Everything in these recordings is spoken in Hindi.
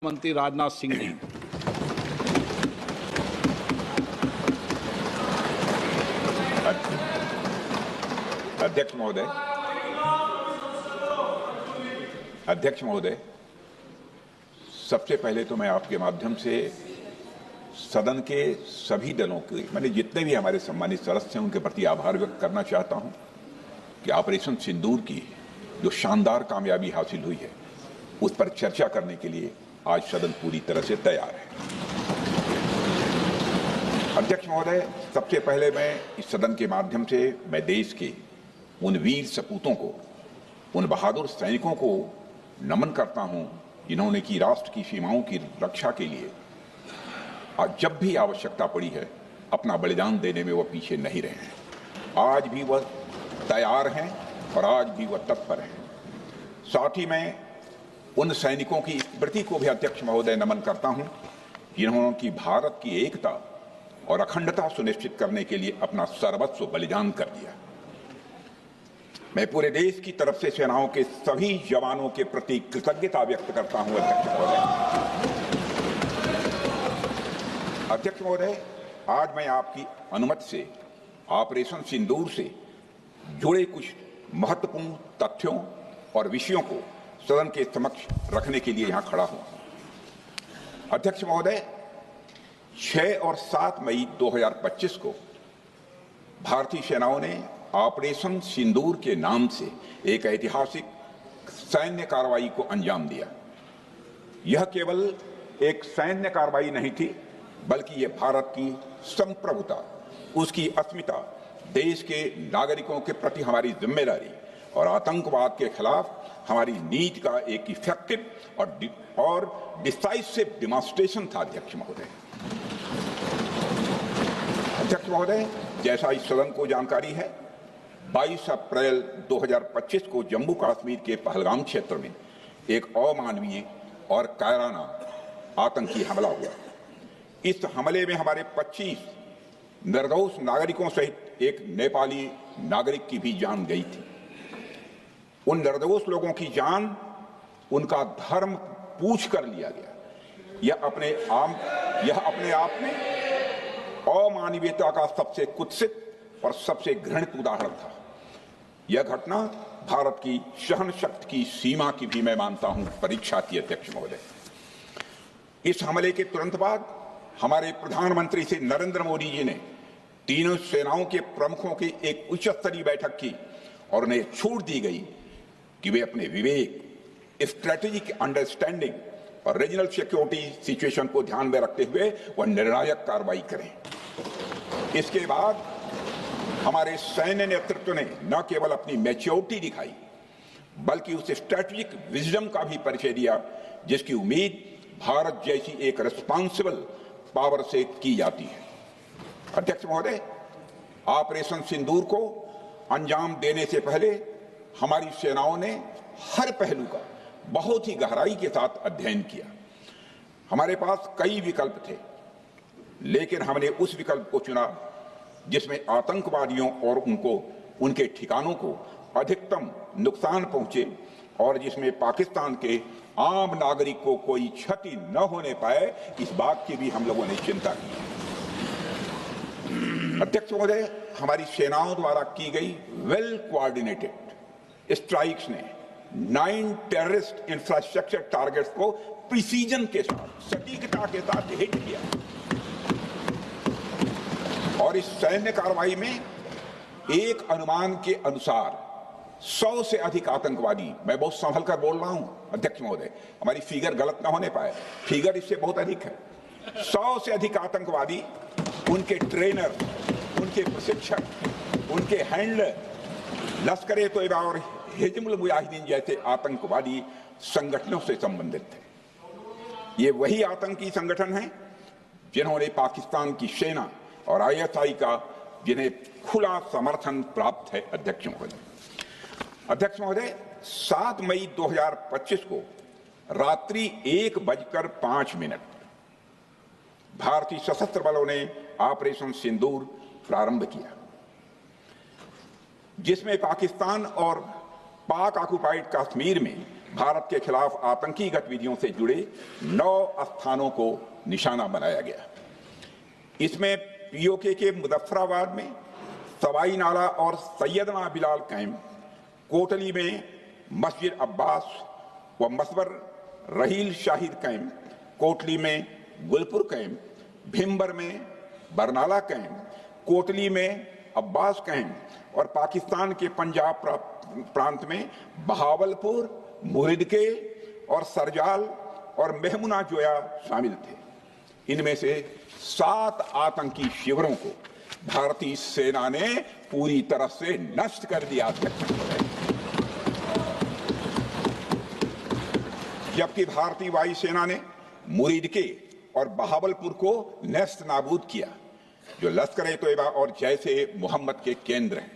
मंत्री राजनाथ सिंह जी। अध्यक्ष महोदय, सबसे पहले तो मैं आपके माध्यम से सदन के सभी दलों के मैंने जितने भी हमारे सम्मानित सदस्य हैं उनके प्रति आभार व्यक्त करना चाहता हूं कि ऑपरेशन सिंदूर की जो शानदार कामयाबी हासिल हुई है उस पर चर्चा करने के लिए आज सदन पूरी तरह से तैयार है। अध्यक्ष महोदय, सबसे पहले मैं इस सदन के माध्यम से मैं देश के उन वीर सपूतों को, उन बहादुर सैनिकों को नमन करता हूं जिन्होंने की राष्ट्र की सीमाओं की रक्षा के लिए आज जब भी आवश्यकता पड़ी है अपना बलिदान देने में वह पीछे नहीं रहे हैं। आज भी वह तैयार हैं और आज भी वह तत्पर हैं। साथ ही मैं उन सैनिकों की स्मृति को भी अध्यक्ष महोदय नमन करता हूं जिन्होंने की भारत की एकता और अखंडता सुनिश्चित करने के लिए अपना सर्वस्व बलिदान कर दिया। मैं पूरे देश की तरफ से सेनाओं के सभी जवानों के प्रति कृतज्ञता व्यक्त करता हूं। अध्यक्ष महोदय, आज मैं आपकी अनुमति से ऑपरेशन सिंदूर से जुड़े कुछ महत्वपूर्ण तथ्यों और विषयों को सदन के समक्ष रखने के लिए यहां खड़ा हूं। अध्यक्ष महोदय, 6 और 7 मई 2025 को भारतीय सेनाओं ने ऑपरेशन सिंदूर के नाम से एक ऐतिहासिक सैन्य कार्रवाई को अंजाम दिया। यह केवल एक सैन्य कार्रवाई नहीं थी बल्कि यह भारत की संप्रभुता, उसकी अस्मिता, देश के नागरिकों के प्रति हमारी जिम्मेदारी और आतंकवाद के खिलाफ हमारी नीति का एक इफेक्टिव और डिसाइसिव डेमोन्स्ट्रेशन था। अध्यक्ष महोदय, जैसा इस सदन को जानकारी है, 22 अप्रैल 2025 को जम्मू कश्मीर के पहलगाम क्षेत्र में एक अमानवीय और कायराना आतंकी हमला हुआ। इस हमले में हमारे 25 निर्दोष नागरिकों सहित एक नेपाली नागरिक की भी जान गई थी। उन निर्दोष लोगों की जान उनका धर्म पूछ कर लिया गया। यह अपने आप में अमानवीयता का सबसे कुत्सित और सबसे घृणित उदाहरण था। यह घटना भारत की सहन शक्ति की सीमा की भी मैं मानता हूं परीक्षा थी। अध्यक्ष महोदय, इस हमले के तुरंत बाद हमारे प्रधानमंत्री श्री नरेंद्र मोदी जी ने तीनों सेनाओं के प्रमुखों की एक उच्च स्तरीय बैठक की और उन्हें छूट दी गई कि वे अपने विवेक, स्ट्रेटेजिक अंडरस्टैंडिंग और रीजनल सिक्योरिटी सिचुएशन को ध्यान में रखते हुए वह निर्णायक कार्रवाई करें। इसके बाद हमारे सैन्य नेतृत्व ने न केवल अपनी मैच्योरिटी दिखाई बल्कि उस स्ट्रेटेजिक विजडम का भी परिचय दिया जिसकी उम्मीद भारत जैसी एक रिस्पॉन्सिबल पावर से की जाती है। अध्यक्ष महोदय, ऑपरेशन सिंदूर को अंजाम देने से पहले हमारी सेनाओं ने हर पहलू का बहुत ही गहराई के साथ अध्ययन किया। हमारे पास कई विकल्प थे लेकिन हमने उस विकल्प को चुना जिसमें आतंकवादियों और उनके ठिकानों को अधिकतम नुकसान पहुंचे और जिसमें पाकिस्तान के आम नागरिक को कोई क्षति न होने पाए, इस बात की भी हम लोगों ने चिंता की। अध्यक्ष महोदय, हमारी सेनाओं द्वारा की गई वेल कोऑर्डिनेटेड स्ट्राइक्स ने 9 टेररिस्ट इंफ्रास्ट्रक्चर टारगेट्स को प्रिसीजन के साथ, सटीकता के साथ हिट किया और इस सैन्य कार्रवाई में एक अनुमान के अनुसार 100 से अधिक आतंकवादी, मैं बहुत संभल कर बोल रहा हूं अध्यक्ष महोदय, हमारी फिगर गलत ना होने पाए, फिगर इससे बहुत अधिक है। 100 से अधिक आतंकवादी, उनके ट्रेनर, उनके प्रशिक्षक, उनके हैंडलर, लश्कर-ए तोयबा और हिजबुल मुजाहिदीन जैसे आतंकवादी संगठनों से संबंधित थे। ये वही आतंकी संगठन हैं जिन्होंने पाकिस्तान की सेना और ISI का जिन्हें खुला समर्थन प्राप्त है। अध्यक्ष महोदय, 7 मई 2025 को रात्रि 1:05 भारतीय सशस्त्र बलों ने ऑपरेशन सिंदूर प्रारंभ किया जिसमें पाकिस्तान और पाक ऑक्युपाइड कश्मीर में भारत के खिलाफ आतंकी गतिविधियों से जुड़े 9 स्थानों को निशाना बनाया गया। इसमें पीओके के मुजफ्फराबाद में सवाई नाला और सैयदना बिलाल कैंप, कोटली में मस्जिद अब्बास व मसवर रहील शाहिद कैंप, कोटली में गुलपुर कैंप, भिम्बर में बरनाला कैंप, कोटली में अब्बास कैंप और पाकिस्तान के पंजाब प्रांत में बहावलपुर, मुरिदके और सरजाल और मेहमुना जोया शामिल थे। इनमें से 7 आतंकी शिविरों को भारतीय सेना ने पूरी तरह से नष्ट कर दिया, जबकि भारतीय वायुसेना ने मुरिदके और बहावलपुर को नेस्त नाबूद किया, जो लश्कर-ए-तोयबा और जैशे मोहम्मद के केंद्र हैं।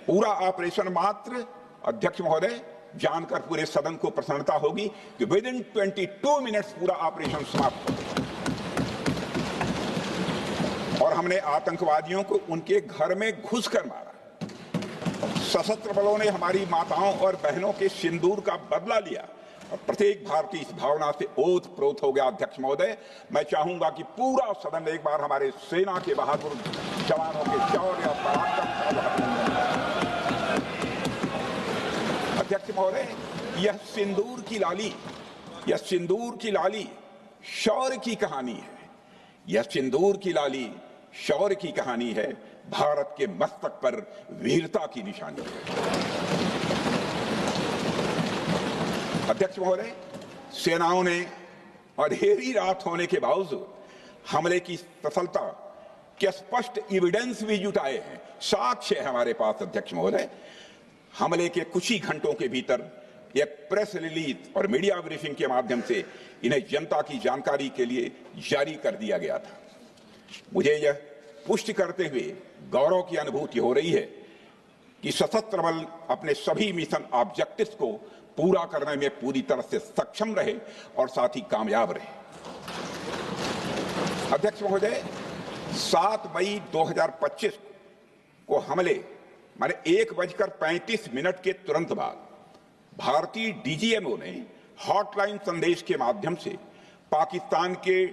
पूरा ऑपरेशन मात्र, अध्यक्ष महोदय, जानकर पूरे सदन को प्रसन्नता होगी कि विदिन 22 मिनट्स पूरा ऑपरेशन समाप्त हो गया और हमने आतंकवादियों को उनके घर में घुसकर मारा। सशस्त्र बलों ने हमारी माताओं और बहनों के सिंदूर का बदला लिया और प्रत्येक भारतीय इस भावना से ओत-प्रोत हो गया। अध्यक्ष महोदय, मैं चाहूंगा कि पूरा सदन एक बार हमारे सेना के बहादुर जवानों के शौर्य और पराक्रम। अध्यक्ष महोदय, यह सिंदूर की लाली शौर्य की कहानी है। यह सिंदूर की लाली शौर्य की कहानी है, भारत के मस्तक पर वीरता की निशानी है। अध्यक्ष महोदय, सेनाओं ने अंधेरी रात होने के बावजूद हमले की सफलता के स्पष्ट एविडेंस भी जुटाए हैं, साक्ष्य है हमारे पास। अध्यक्ष महोदय, हमले के कुछ ही घंटों के भीतर एक प्रेस रिलीज और मीडिया ब्रीफिंग के माध्यम से इन्हें जनता की जानकारी के लिए जारी कर दिया गया था। मुझे यह पुष्टि करते हुए गौरव की अनुभूति हो रही है कि सशस्त्र बल अपने सभी मिशन ऑब्जेक्टिव्स को पूरा करने में पूरी तरह से सक्षम रहे और साथ ही कामयाब रहे। अध्यक्ष महोदय, 7 मई 2025 को हमले माने 1:35 के तुरंत बाद भारतीय डीजीएमओ ने हॉटलाइन संदेश के माध्यम से पाकिस्तान के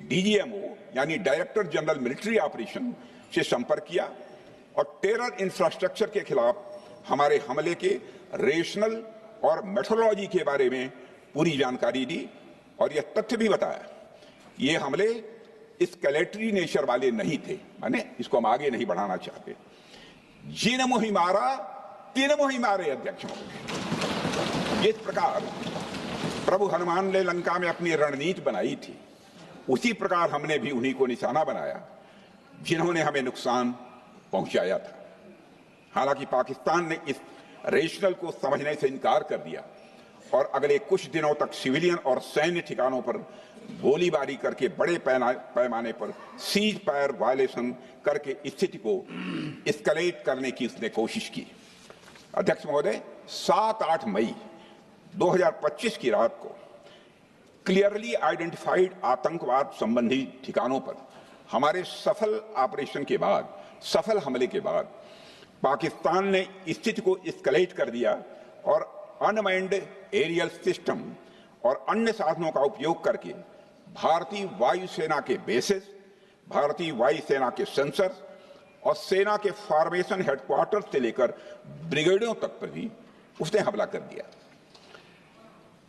डीजीएमओ यानी डायरेक्टर जनरल मिलिट्री ऑपरेशन से संपर्क किया और टेरर इंफ्रास्ट्रक्चर के खिलाफ हमारे हमले के रेशनल और मेथोडोलॉजी के बारे में पूरी जानकारी दी और यह तथ्य भी बताया ये हमले एस्केलेटरी नेचर वाले नहीं थे, माने इसको हम आगे नहीं बढ़ाना चाहते। जिन मुहि मारा तीन मुहि मारे। अध्यक्ष महोदय, जिस प्रकार प्रभु हनुमान ने लंका में अपनी रणनीति बनाई थी, उसी प्रकार हमने भी उन्हीं को निशाना बनाया जिन्होंने हमें नुकसान पहुंचाया था। हालांकि पाकिस्तान ने इस रेशनल को समझने से इनकार कर दिया और अगले कुछ दिनों तक सिविलियन और सैन्य ठिकानों पर गोलीबारी करके बड़े पैमाने पर सीज फायर वायलेशन करके स्थिति को एस्केलेट करने की उसने कोशिश की। अध्यक्ष महोदय, 7-8 मई 2025 की रात को क्लियरली आइडेंटिफाइड आतंकवाद संबंधी ठिकानों पर हमारे सफल ऑपरेशन के बाद, सफल हमले के बाद पाकिस्तान ने स्थिति को एस्केलेट कर दिया और अनमैन्ड एरियल सिस्टम और अन्य साधनों का उपयोग करके भारतीय वायुसेना के बेसेस, भारतीय वायुसेना के सेंसर्स और सेना के फॉर्मेशन हेडक्वार्टर से लेकर ब्रिगेडों तक पर भी उसने हमला कर दिया।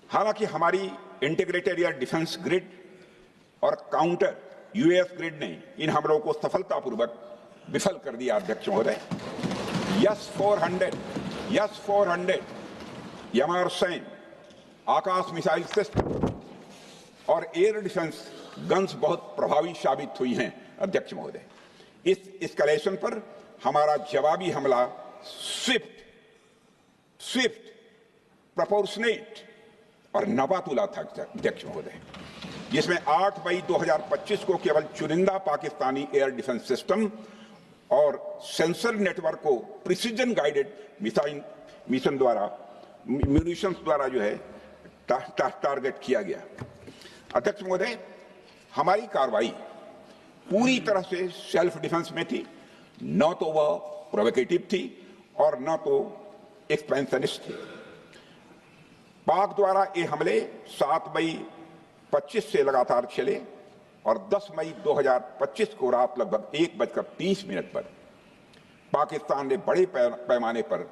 हालांकि हमारी इंटीग्रेटेड एयर डिफेंस ग्रिड और काउंटर यूएस ग्रिड ने इन हमलों को सफलतापूर्वक विफल कर दिया। अध्यक्ष महोदय, यस-400 यमारसैन आकाश मिसाइल सिस्टम और एयर डिफेंस गन्स बहुत प्रभावी साबित हुई हैं। अध्यक्ष महोदय, इस एस्केलेशन पर हमारा जवाबी हमला स्विफ्ट, प्रोपोर्शनेट और नवातुला था। अध्यक्ष महोदय, जिसमें 8 मई 2025 को केवल चुनिंदा पाकिस्तानी एयर डिफेंस सिस्टम और सेंसर नेटवर्क को प्रिसीजन गाइडेड मिशन द्वारा म्यूनिशंस द्वारा जो है टारगेट किया गया। अध्यक्ष महोदय, हमारी कार्रवाई पूरी तरह से सेल्फ डिफेंस में थी, न तो वह प्रोवोकेटिव थी और न तो एक्सपेंशनिस्ट थी। पाक द्वारा ये हमले 7 मई 25 से लगातार चले और 10 मई 2025 को रात लगभग 1:30 पर पाकिस्तान ने बड़े पैमाने पर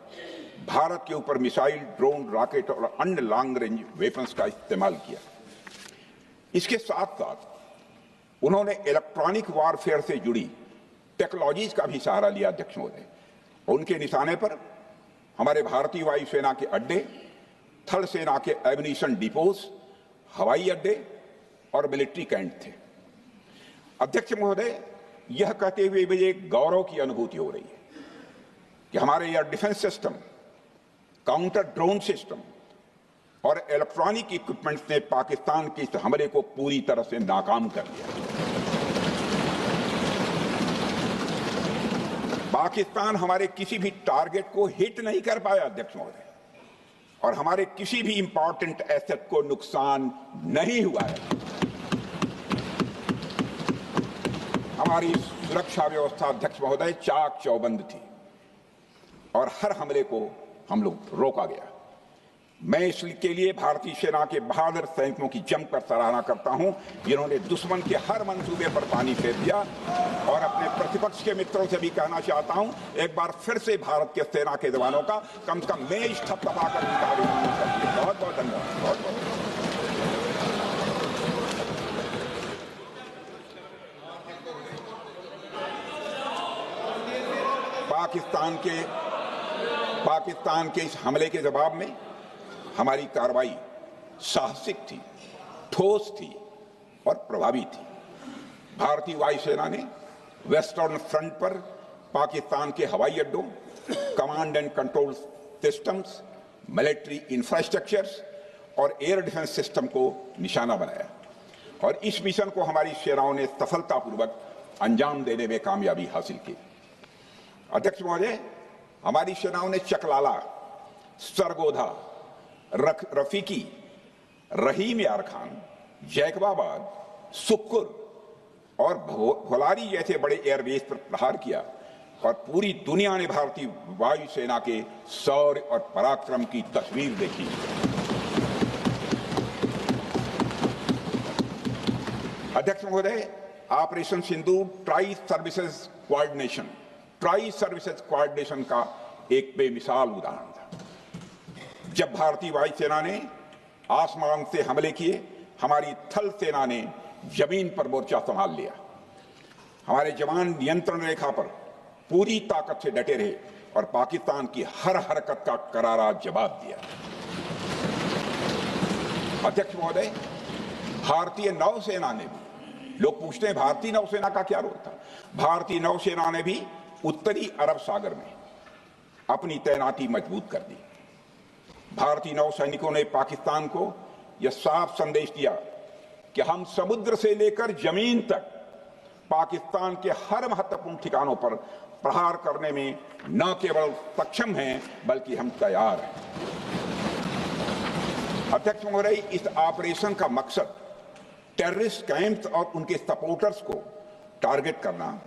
भारत के ऊपर मिसाइल, ड्रोन, रॉकेट और अन्य लॉन्ग रेंज वेपन्स का इस्तेमाल किया। इसके साथ साथ उन्होंने इलेक्ट्रॉनिक वॉरफेयर से जुड़ी टेक्नोलॉजीज का भी सहारा लिया। अध्यक्ष महोदय, उनके निशाने पर हमारे भारतीय वायुसेना के अड्डे, थल सेना के एम्यूनिशन डिपोज, हवाई अड्डे और मिलिट्री कैंट थे। अध्यक्ष महोदय, यह कहते हुए मुझे गौरव की अनुभूति हो रही है कि हमारे air defence system, counter drone system और इलेक्ट्रॉनिक इक्विपमेंट्स ने पाकिस्तान के इस हमले को पूरी तरह से नाकाम कर दिया। पाकिस्तान हमारे किसी भी टारगेट को हिट नहीं कर पाया अध्यक्ष महोदय, और हमारे किसी भी इंपॉर्टेंट एसेट को नुकसान नहीं हुआ है। हमारी सुरक्षा व्यवस्था अध्यक्ष महोदय चाक चौबंद थी और हर हमले को हम लोग रोका गया। मैं इसके लिए भारतीय सेना के बहादुर सैनिकों की जमकर सराहना करता हूं, जिन्होंने दुश्मन के हर मंसूबे पर पानी फेर दिया। और अपने प्रतिपक्ष के मित्रों से भी कहना चाहता हूं, एक बार फिर से भारत के सेना के जवानों का कम से कम मेज थपथपाकर उनका अभिनंदन करिए। बहुत बहुत धन्यवाद। बहुत बहुत पाकिस्तान के इस हमले के जवाब में हमारी कार्रवाई साहसिक थी, ठोस थी और प्रभावी थी। भारतीय वायुसेना ने वेस्टर्न फ्रंट पर पाकिस्तान के हवाई अड्डों, command and control systems, military infrastructures और एयर डिफेंस सिस्टम को निशाना बनाया और इस मिशन को हमारी सेनाओं ने सफलतापूर्वक अंजाम देने में कामयाबी हासिल की। अध्यक्ष महोदय, हमारी सेनाओं ने चकलाला, सरगोधा, रफीकी, रहीम यार खान, जैकबाबाद, सुक्कुर और भोलारी जैसे बड़े एयरबेस पर प्रहार किया और पूरी दुनिया ने भारतीय वायुसेना के शौर्य और पराक्रम की तस्वीर देखी। अध्यक्ष महोदय, ऑपरेशन सिंदूर ट्राई सर्विसेज कोऑर्डिनेशन का एक बेमिसाल उदाहरण था। जब भारतीय वायुसेना ने आसमान से हमले किए, हमारी थल सेना ने जमीन पर मोर्चा संभाल लिया। हमारे जवान नियंत्रण रेखा पर पूरी ताकत से डटे रहे और पाकिस्तान की हर हरकत का करारा जवाब दिया। अध्यक्ष महोदय, भारतीय नौसेना ने भी, लोग पूछते हैं भारतीय नौसेना का क्या रोल था, भारतीय नौसेना ने भी उत्तरी अरब सागर में अपनी तैनाती मजबूत कर दी। भारतीय नौसैनिकों ने पाकिस्तान को यह साफ संदेश दिया कि हम समुद्र से लेकर जमीन तक पाकिस्तान के हर महत्वपूर्ण ठिकानों पर प्रहार करने में न केवल सक्षम हैं बल्कि हम तैयार हैं। अध्यक्ष महोदय, इस ऑपरेशन का मकसद टेररिस्ट कैंप्स और उनके सपोर्टर्स को टारगेट करना,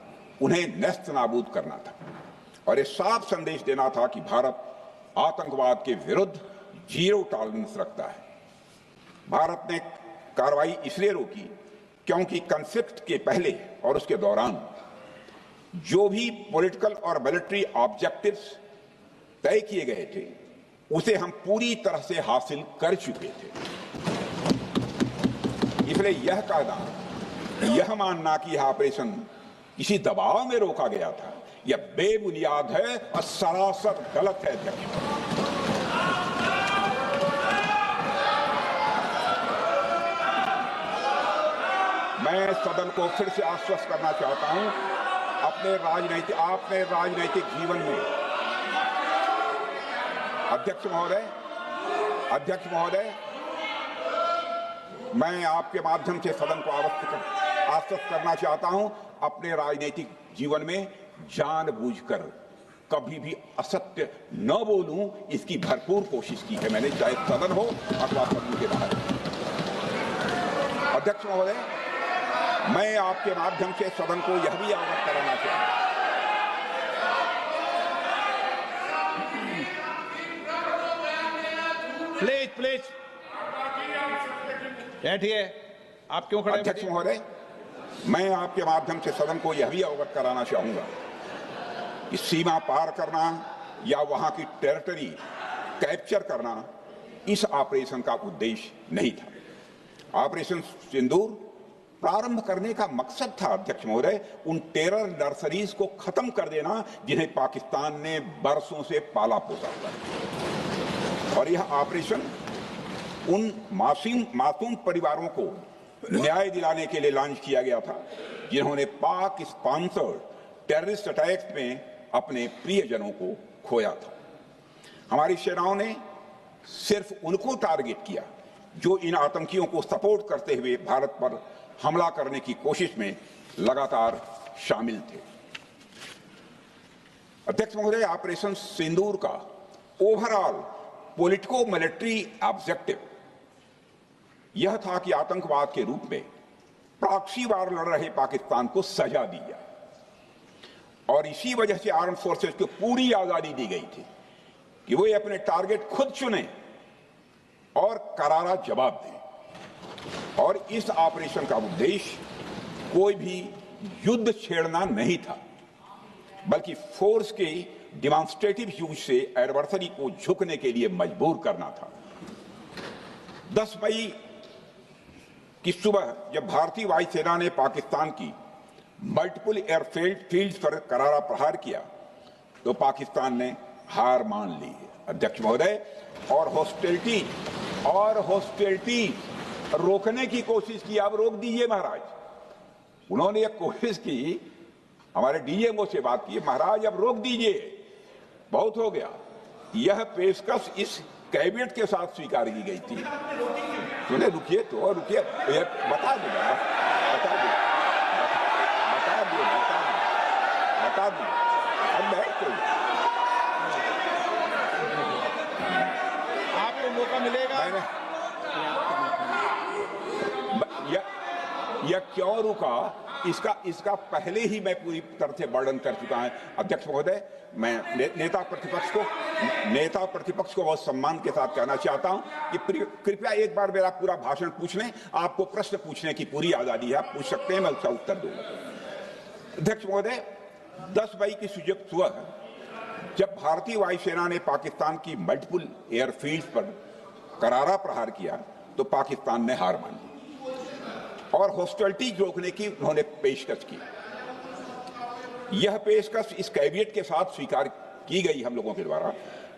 उन्हें नेस्त नाबूद करना था और ये साफ संदेश देना था कि भारत आतंकवाद के विरुद्ध जीरो टॉलरेंस रखता है। भारत ने कार्रवाई इसलिए रोकी क्योंकि कॉन्फ्लिक्ट के पहले और उसके दौरान जो भी पॉलिटिकल और मिलिट्री ऑब्जेक्टिव्स तय किए गए थे उसे हम पूरी तरह से हासिल कर चुके थे। इसलिए यह कहना, यह मानना कि यह ऑपरेशन किसी दबाव में रोका गया था, यह बेबुनियाद है और सरासर गलत है। मैं सदन को फिर से आश्वस्त करना चाहता हूं, अपने राजनीतिक जीवन में अध्यक्ष महोदय, मैं आपके माध्यम से सदन को आश्वस्त करना चाहता हूं, अपने राजनीतिक जीवन में जानबूझकर कभी भी असत्य न बोलूं, इसकी भरपूर कोशिश की है मैंने, चाहे सदन हो अथवा सदन के बाहर। अध्यक्ष महोदय, मैं आपके माध्यम से सदन को यह भी अवगत कराना चाहता हूं, प्लीज बैठिए। आप क्यों खड़े? अध्यक्ष महोदय, मैं आपके माध्यम से सदन को यह भी अवगत कराना चाहूंगा कि सीमा पार करना या वहां की टेरिटरी कैप्चर करना इस ऑपरेशन का उद्देश्य नहीं था। ऑपरेशन सिंदूर प्रारंभ करने का मकसद था अध्यक्ष महोदय उन टेरर नर्सरीज को खत्म कर देना जिन्हें पाकिस्तान ने बरसों से पाला पोसा था, और यह ऑपरेशन उन मासूम परिवारों को न्याय दिलाने के लिए लॉन्च किया गया था जिन्होंने पाक स्पॉन्सर्ड टेररिस्ट अटैक्स में अपने प्रियजनों को खोया था। हमारी सेनाओं ने सिर्फ उनको टारगेट किया जो इन आतंकियों को सपोर्ट करते हुए भारत पर हमला करने की कोशिश में लगातार शामिल थे। अध्यक्ष महोदय, ऑपरेशन सिंदूर का ओवरऑल पॉलिटिको मिलिट्री ऑब्जेक्टिव यह था कि आतंकवाद के रूप में प्रॉक्सी वार लड़ रहे पाकिस्तान को सजा दी जाए, और इसी वजह से आर्म फोर्सेस को पूरी आजादी दी गई थी कि वे अपने टारगेट खुद चुने और करारा जवाब दें। और इस ऑपरेशन का उद्देश्य कोई भी युद्ध छेड़ना नहीं था, बल्कि फोर्स के डिमॉन्स्ट्रेटिव यूज से एडवर्सरी को झुकने के लिए मजबूर करना था। 10 मई की सुबह जब भारतीय वायुसेना ने पाकिस्तान की मल्टीपल एयरफील्ड्स पर करारा प्रहार किया तो पाकिस्तान ने हार मान ली अध्यक्ष महोदय, और हॉस्टिलिटी रोकने की कोशिश की। अब रोक दीजिए महाराज। उन्होंने एक कोशिश की, हमारे डीएमओ से बात की, महाराज अब रोक दीजिए, बहुत हो गया। यह पेशकश इस कैबिनेट के साथ स्वीकार की गई थी। सुने, रुकिए तो रुकिए, बता दूंगा, अब बैठ आपको मौका मिलेगा। यह क्यों रुका, इसका पहले ही मैं पूरी तरह से वर्णन कर चुका है अध्यक्ष महोदय। मैं नेता प्रतिपक्ष को बहुत सम्मान के साथ कहना चाहता हूं कि कृपया एक बार मेरा पूरा भाषण पूछ लें। आपको प्रश्न पूछने की पूरी आजादी है, आप पूछ सकते हैं, मैं उसका उत्तर दूंगा। अध्यक्ष महोदय, 10 मई की सुबह जब भारतीय वायुसेना ने पाकिस्तान की मल्टीपल एयरफील्ड्स पर करारा प्रहार किया तो पाकिस्तान ने हार मान ली और हॉस्टिलिटी रोकने की उन्होंने पेशकश की। यह पेशकश इस कैबिनेट के साथ स्वीकार की गई हम लोगों के द्वारा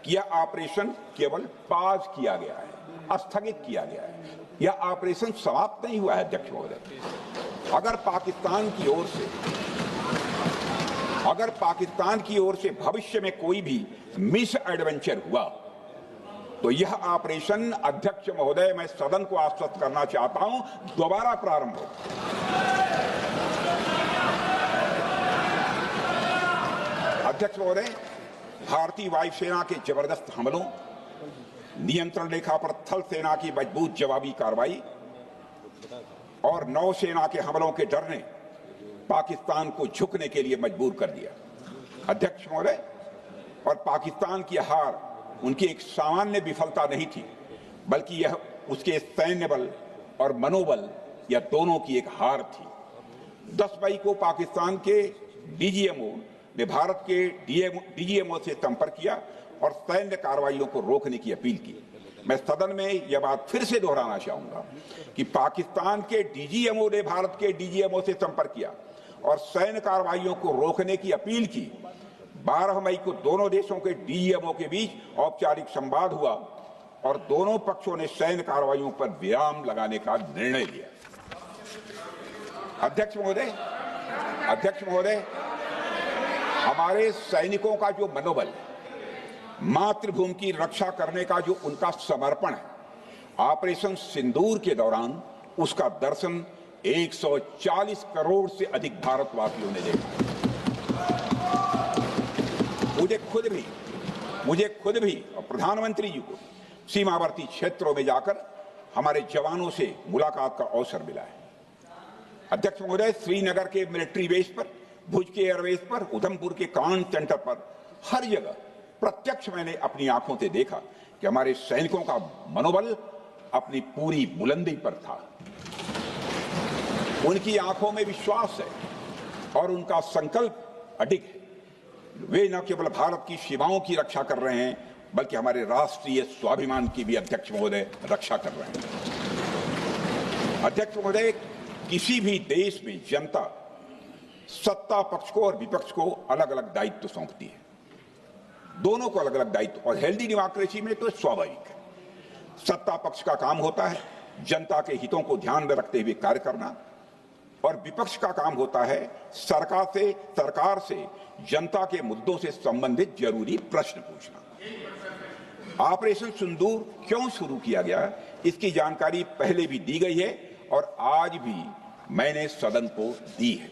कि यह ऑपरेशन केवल पाज किया गया है, स्थगित किया गया है। यह ऑपरेशन समाप्त नहीं हुआ है अध्यक्ष महोदय। अगर पाकिस्तान की ओर से भविष्य में कोई भी मिस एडवेंचर हुआ तो यह ऑपरेशन अध्यक्ष महोदय, मैं सदन को आश्वस्त करना चाहता हूं, दोबारा प्रारंभ हो। अध्यक्ष महोदय, भारतीय वायुसेना के जबरदस्त हमलों, नियंत्रण रेखा पर थल सेना की मजबूत जवाबी कार्रवाई और नौसेना के हमलों के डर ने पाकिस्तान को झुकने के लिए मजबूर कर दिया अध्यक्ष महोदय। और पाकिस्तान की हार उनकी एक सामान्य विफलता नहीं थी, बल्कि यह उसके सैन्य बल और मनोबल या दोनों की एक हार थी। 10 मई को पाकिस्तान के डीजीएमओ ने भारत के डीजीएमओ से संपर्क किया और सैन्य कार्रवाइयों को रोकने की अपील की। मैं सदन में यह बात फिर से दोहराना चाहूंगा कि पाकिस्तान के डीजीएमओ ने भारत के डीजीएमओ से संपर्क किया और सैन्य कार्रवाइयों को रोकने की अपील की। 12 मई को दोनों देशों के डीजीएमओ के बीच औपचारिक संवाद हुआ और दोनों पक्षों ने सैन्य कार्रवाइयों पर विराम लगाने का निर्णय लिया। अध्यक्ष महोदय, हमारे सैनिकों का जो मनोबल, मातृभूमि की रक्षा करने का जो उनका समर्पण है, ऑपरेशन सिंदूर के दौरान उसका दर्शन 140 करोड़ से अधिक भारतवासियों ने देखा। मुझे खुद भी और प्रधानमंत्री जी को सीमावर्ती क्षेत्रों में जाकर हमारे जवानों से मुलाकात का अवसर मिला है। अध्यक्ष महोदय, श्रीनगर के मिलिट्री बेस पर, भुज के एयरबेस पर, उधमपुर के कमांड सेंटर पर, हर जगह प्रत्यक्ष मैंने अपनी आंखों से देखा कि हमारे सैनिकों का मनोबल अपनी पूरी बुलंदी पर था। उनकी आंखों में विश्वास है और उनका संकल्प अडिग है। वे न केवल भारत की सीमाओं की रक्षा कर रहे हैं, बल्कि हमारे राष्ट्रीय स्वाभिमान की भी अध्यक्ष महोदय रक्षा कर रहे हैं। अध्यक्ष महोदय, किसी भी देश में जनता सत्ता पक्ष को और विपक्ष को अलग अलग दायित्व सौंपती है, दोनों को अलग अलग दायित्व, और हेल्दी डेमोक्रेसी में तो स्वाभाविक है। सत्ता पक्ष का काम होता है जनता के हितों को ध्यान में रखते हुए कार्य करना, और विपक्ष का काम होता है सरकार से जनता के मुद्दों से संबंधित जरूरी प्रश्न पूछना। ऑपरेशन सिंदूर क्यों शुरू किया गया, इसकी जानकारी पहले भी दी गई है और आज भी मैंने सदन को दी है।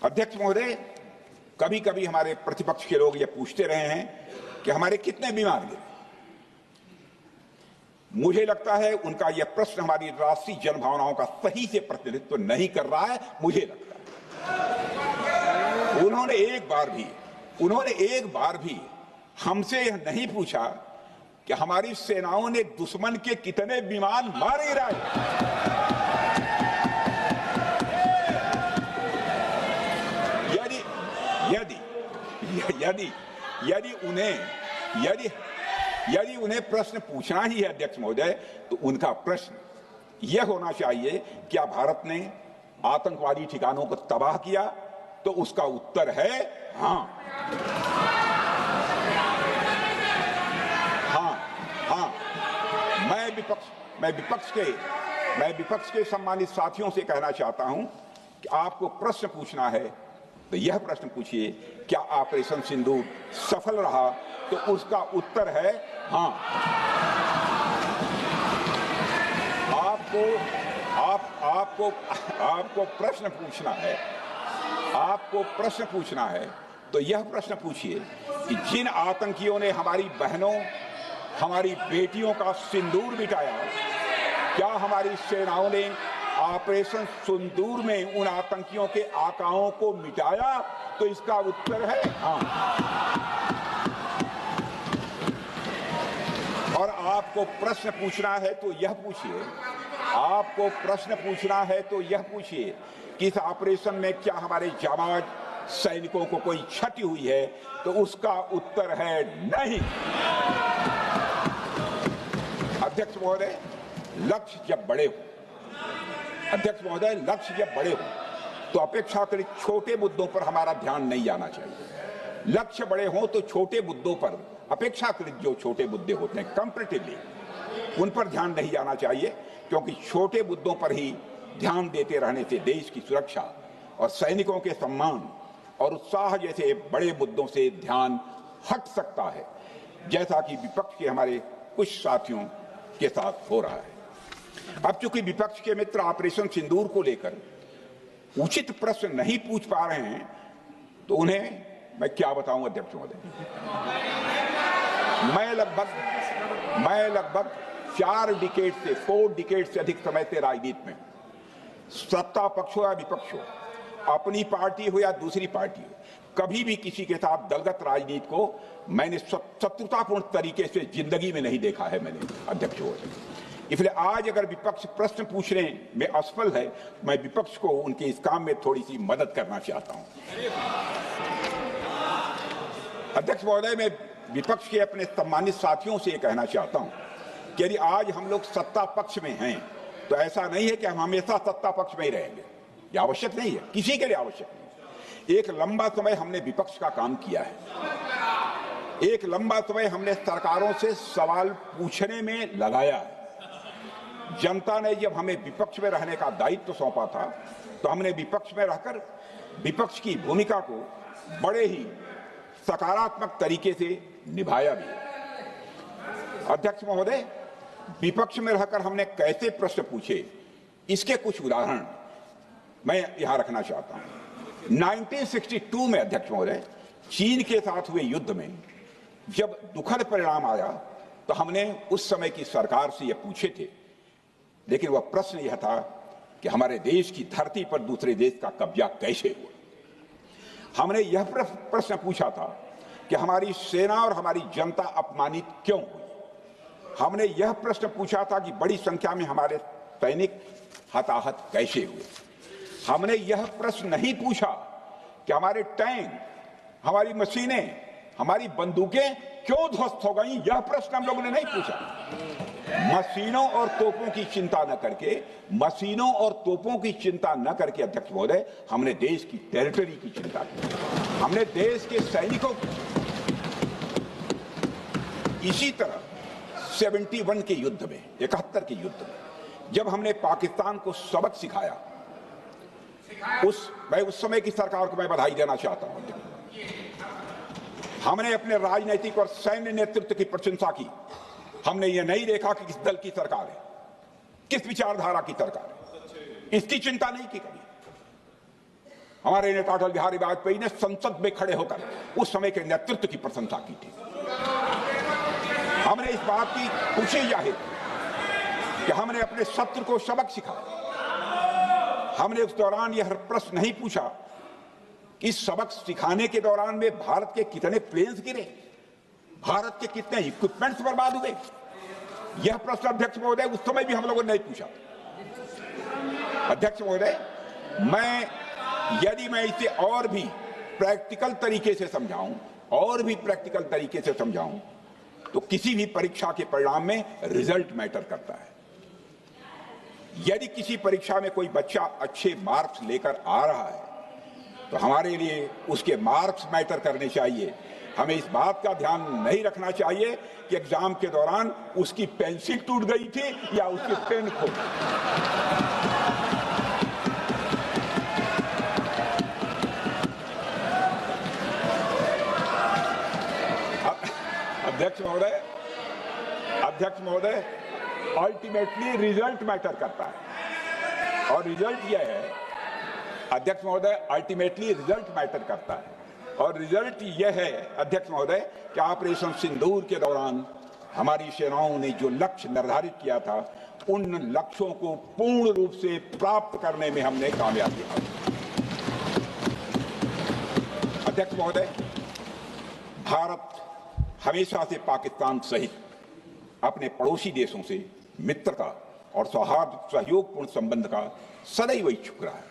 अध्यक्ष महोदय, कभी कभी हमारे प्रतिपक्ष के लोग ये पूछते रहे हैं कि हमारे कितने बीमार गिरे। मुझे लगता है उनका यह प्रश्न हमारी राष्ट्रीय जनभावनाओं का सही से प्रतिनिधित्व नहीं कर रहा है। मुझे लगता है उन्होंने एक बार भी हमसे यह नहीं पूछा कि हमारी सेनाओं ने दुश्मन के कितने विमान मारे गिराए। यदि उन्हें प्रश्न पूछना ही है अध्यक्ष महोदय, तो उनका प्रश्न यह होना चाहिए, क्या भारत ने आतंकवादी ठिकानों को तबाह किया? तो उसका उत्तर है हाँ। मैं विपक्ष के सम्मानित साथियों से कहना चाहता हूं कि आपको प्रश्न पूछना है तो यह प्रश्न पूछिए, क्या ऑपरेशन सिंदूर सफल रहा? तो उसका उत्तर है हाँ। आपको प्रश्न पूछना है तो यह प्रश्न पूछिए कि जिन आतंकियों ने हमारी बहनों, हमारी बेटियों का सिंदूर मिटाया, क्या हमारी सेनाओं ने ऑपरेशन सिंदूर में उन आतंकियों के आकाओं को मिटाया? तो इसका उत्तर है हाँ। और आपको प्रश्न पूछना है तो यह पूछिए कि इस ऑपरेशन में क्या हमारे जाबाज सैनिकों को कोई क्षति हुई है? तो उसका उत्तर है नहीं। अध्यक्ष महोदय, लक्ष्य जब बड़े हो तो अपेक्षाकृत छोटे मुद्दों पर हमारा ध्यान नहीं जाना चाहिए। लक्ष्य बड़े हों तो छोटे मुद्दों पर, अपेक्षाकृत जो छोटे मुद्दे होते हैं कंपैरेटिवली, उन पर ध्यान नहीं जाना चाहिए, क्योंकि छोटे मुद्दों पर ही ध्यान देते रहने से देश की सुरक्षा और सैनिकों के सम्मान और उत्साह जैसे बड़े मुद्दों से ध्यान हट सकता है, जैसा कि विपक्ष के हमारे कुछ साथियों के साथ हो रहा है। अब चूंकि विपक्ष के मित्र ऑपरेशन सिंदूर को लेकर उचित प्रश्न नहीं पूछ पा रहे हैं, तो उन्हें मैं क्या बताऊं अध्यक्ष महोदय। मैं लगभग 4 डिकेड से अधिक समय से राजनीति में, सत्ता पक्ष हो या विपक्ष हो, अपनी पार्टी हो या दूसरी पार्टी हो, कभी भी किसी के साथ दलगत राजनीति को मैंने शत्रुतापूर्ण तरीके से जिंदगी में नहीं देखा है मैंने अध्यक्ष महोदय। इसलिए आज अगर विपक्ष प्रश्न पूछने में असफल है, मैं विपक्ष को उनके इस काम में थोड़ी सी मदद करना चाहता हूं। अध्यक्ष महोदय, मैं विपक्ष के अपने सम्मानित साथियों से कहना चाहता हूं कि यदि आज हम लोग सत्ता पक्ष में हैं, तो ऐसा नहीं है कि हम हमेशा सत्ता पक्ष में ही रहेंगे। यह आवश्यक नहीं है, किसी के लिए आवश्यक नहीं। एक लंबा समय हमने विपक्ष का काम किया है, एक लंबा समय हमने सरकारों से सवाल पूछने में लगाया है। जनता ने जब हमें विपक्ष में रहने का दायित्व सौंपा था, तो हमने विपक्ष में रहकर विपक्ष की भूमिका को बड़े ही सकारात्मक तरीके से निभाया भी। अध्यक्ष महोदय, विपक्ष में रहकर हमने कैसे प्रश्न पूछे, इसके कुछ उदाहरण मैं यहां रखना चाहता हूं। 1962 में अध्यक्ष महोदय, चीन के साथ हुए युद्ध में जब दुखद परिणाम आया, तो हमने उस समय की सरकार से यह पूछे थे, लेकिन वह प्रश्न यह था कि हमारे देश की धरती पर दूसरे देश का कब्जा कैसे हुआ। हमने यह प्रश्न पूछा था कि हमारी सेना और हमारी जनता अपमानित क्यों हुई। हमने यह प्रश्न पूछा था कि बड़ी संख्या में हमारे सैनिक हताहत कैसे हुए। हमने यह प्रश्न नहीं पूछा कि हमारे टैंक, हमारी मशीनें, हमारी बंदूकें क्यों ध्वस्त हो गई। यह प्रश्न हम लोगों ने नहीं पूछा। मशीनों और तोपों की चिंता न करके, मशीनों और तोपों की चिंता न करके अध्यक्ष महोदय, हमने देश की टेरिटरी की चिंता की, हमने देश के सैनिकों की। इसी तरह 71 के युद्ध में, 71 के युद्ध में जब हमने पाकिस्तान को सबक सिखाया, मैं उस समय की सरकार को मैं बधाई देना चाहता हूं। हमने अपने राजनीतिक और सैन्य नेतृत्व की प्रशंसा की। हमने ये नहीं देखा कि किस दल की सरकार है, किस विचारधारा की सरकार है, इसकी चिंता नहीं की कभी। हमारे नेता अटल बिहारी वाजपेयी ने संसद में खड़े होकर उस समय के नेतृत्व की प्रशंसा की थी। हमने इस बात की खुशी जाहिर कि हमने अपने शत्रु को सबक सिखाया। हमने उस दौरान यह प्रश्न नहीं पूछा कि सबक सिखाने के दौरान में भारत के कितने प्लेन्स गिरे, भारत के कितने इक्विपमेंट्स बर्बाद हुए। यह प्रश्न अध्यक्ष महोदय उस समय भी हम लोगों ने नहीं पूछा। अध्यक्ष महोदय, यदि मैं इसे और भी प्रैक्टिकल तरीके से समझाऊं, तो किसी भी परीक्षा के परिणाम में रिजल्ट मैटर करता है। यदि किसी परीक्षा में कोई बच्चा अच्छे मार्क्स लेकर आ रहा है तो हमारे लिए उसके मार्क्स मैटर करने चाहिए। हमें इस बात का ध्यान नहीं रखना चाहिए कि एग्जाम के दौरान उसकी पेंसिल टूट गई थी या उसकी पेन खो गई। अध्यक्ष महोदय, अल्टीमेटली रिजल्ट मैटर करता है और रिजल्ट यह है, अध्यक्ष महोदय, अल्टीमेटली रिजल्ट मैटर करता है और रिजल्ट यह है अध्यक्ष महोदय कि ऑपरेशन सिंदूर के दौरान हमारी सेनाओं ने जो लक्ष्य निर्धारित किया था, उन लक्ष्यों को पूर्ण रूप से प्राप्त करने में हमने कामयाबी हासिल की। अध्यक्ष महोदय, भारत हमेशा से पाकिस्तान सहित अपने पड़ोसी देशों से मित्रता और सौहार्द सहयोगपूर्ण संबंध का सदैव इच्छुक रहा है।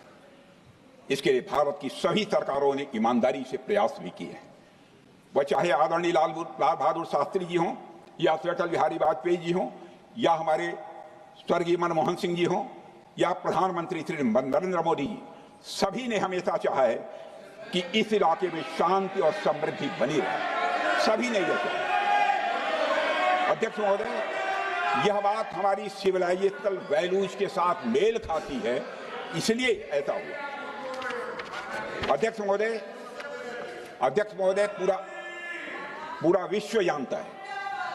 इसके लिए भारत की सभी सरकारों ने ईमानदारी से प्रयास भी किए हैं। वह चाहे आदरणीय लाल बहादुर शास्त्री जी हों या अटल बिहारी वाजपेयी जी हों या हमारे स्वर्गीय मनमोहन सिंह जी हों या प्रधानमंत्री श्री नरेंद्र मोदी जी, सभी ने हमेशा चाहा है कि इस इलाके में शांति और समृद्धि बनी रहे। सभी ने यह चाहा। अध्यक्ष महोदय, यह बात हमारी सिविलाइजेशनल वैल्यूज के साथ मेल खाती है, इसलिए ऐसा हुआ। अध्यक्ष महोदय, पूरा विश्व जानता है